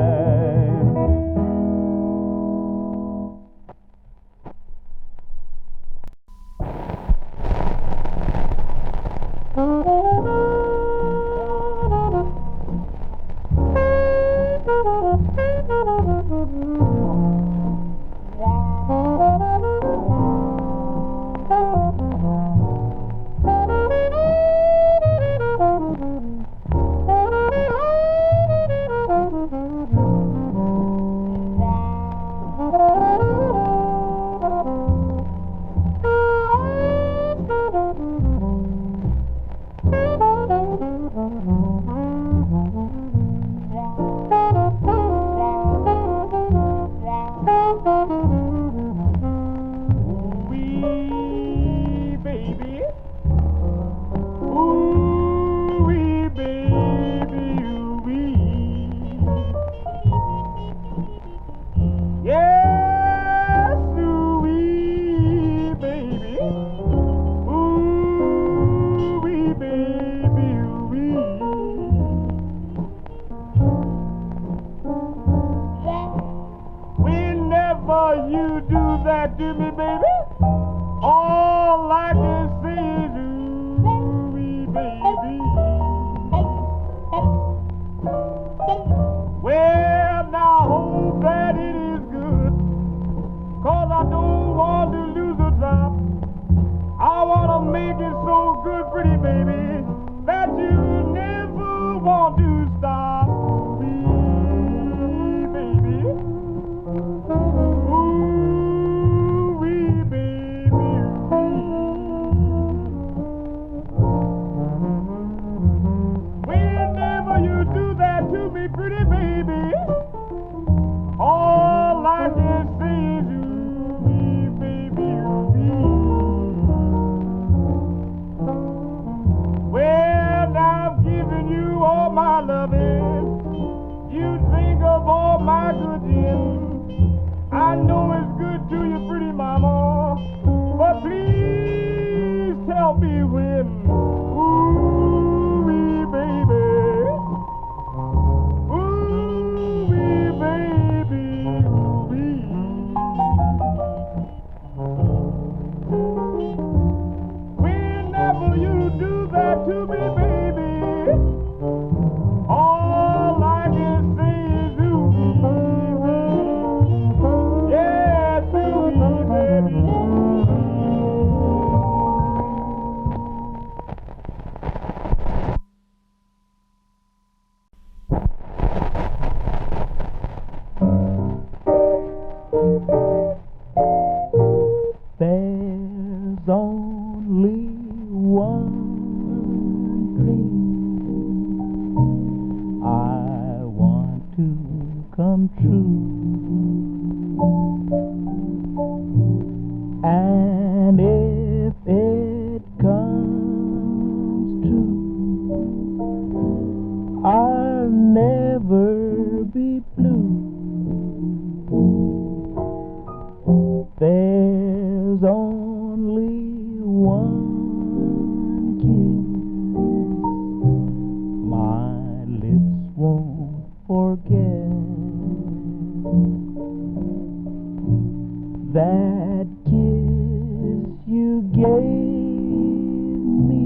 That kiss you gave me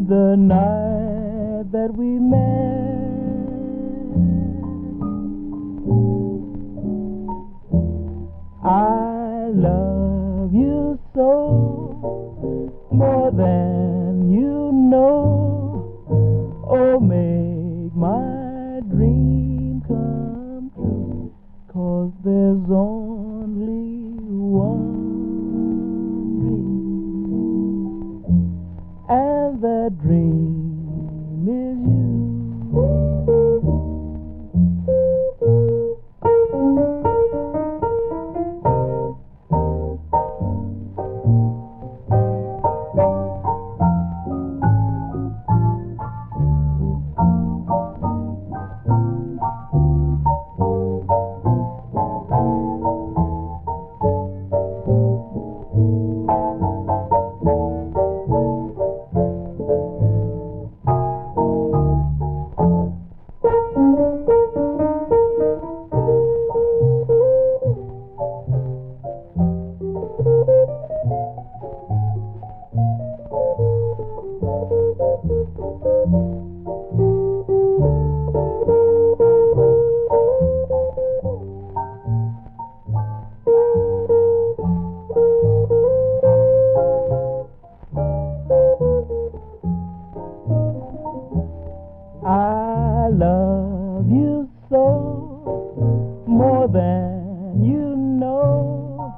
the night that we met, I love you so, more than you know. Oh, make my dream come true, 'cause there's only one dream, and that dream is you. I love you so, more than you know.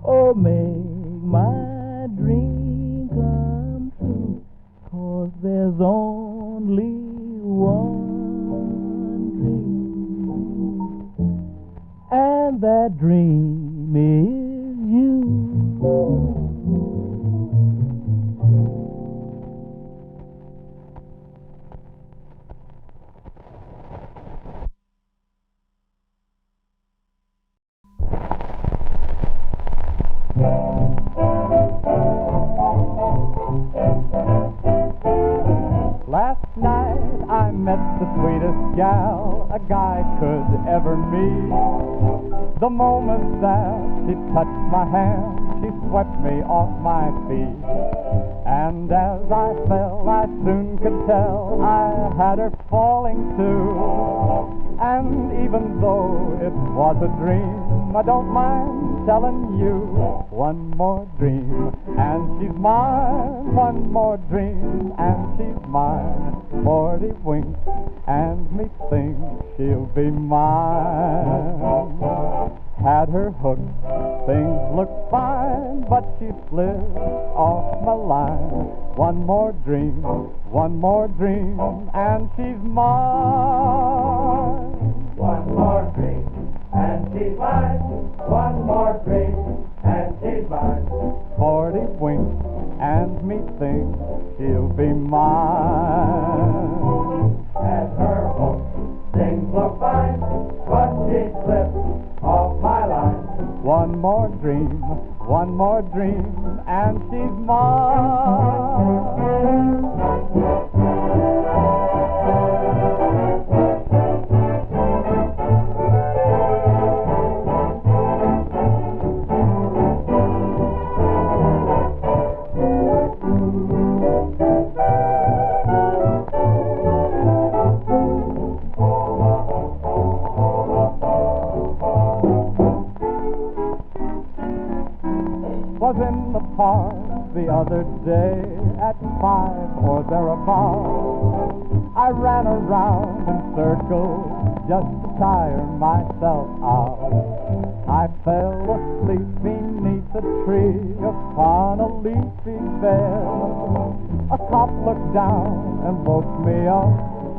Oh, make my dream come true, 'cause there's only one dream, and that dream is you. Last night I met the sweetest gal a guy could ever meet. The moment that she touched my hand, she swept me off my feet. And as I fell, I soon could tell I had her falling too. And even though it was a dream, I don't mind telling you. One more dream, and she's mine. One more dream, and she's mine. 40 winks, and me thinks she'll be mine. Had her hooked, things looked fine, but she slid off my line. One more dream, and she's mine. One more dream, and she's mine. One more dream, and she's mine. 40 winks, and me thinks she'll be mine. At her hook, things look fine, but she slipped off my line. One more dream, and she's mine. Was in the park the other day at 5 or thereabouts. I ran around in circles just to tire myself out. I fell asleep beneath a tree upon a leafy bed. A cop looked down and woke me up,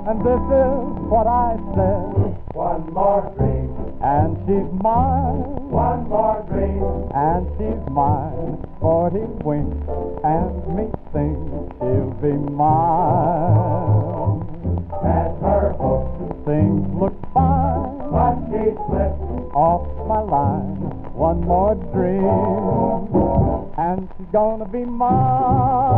and this is what I said. One more dream, and she's mine. one more dream, And she's mine. 40 winks, and me thinks she'll be mine. at her hook, Things look fine but she slipped. off my line. 1 more dream, and she's gonna be mine.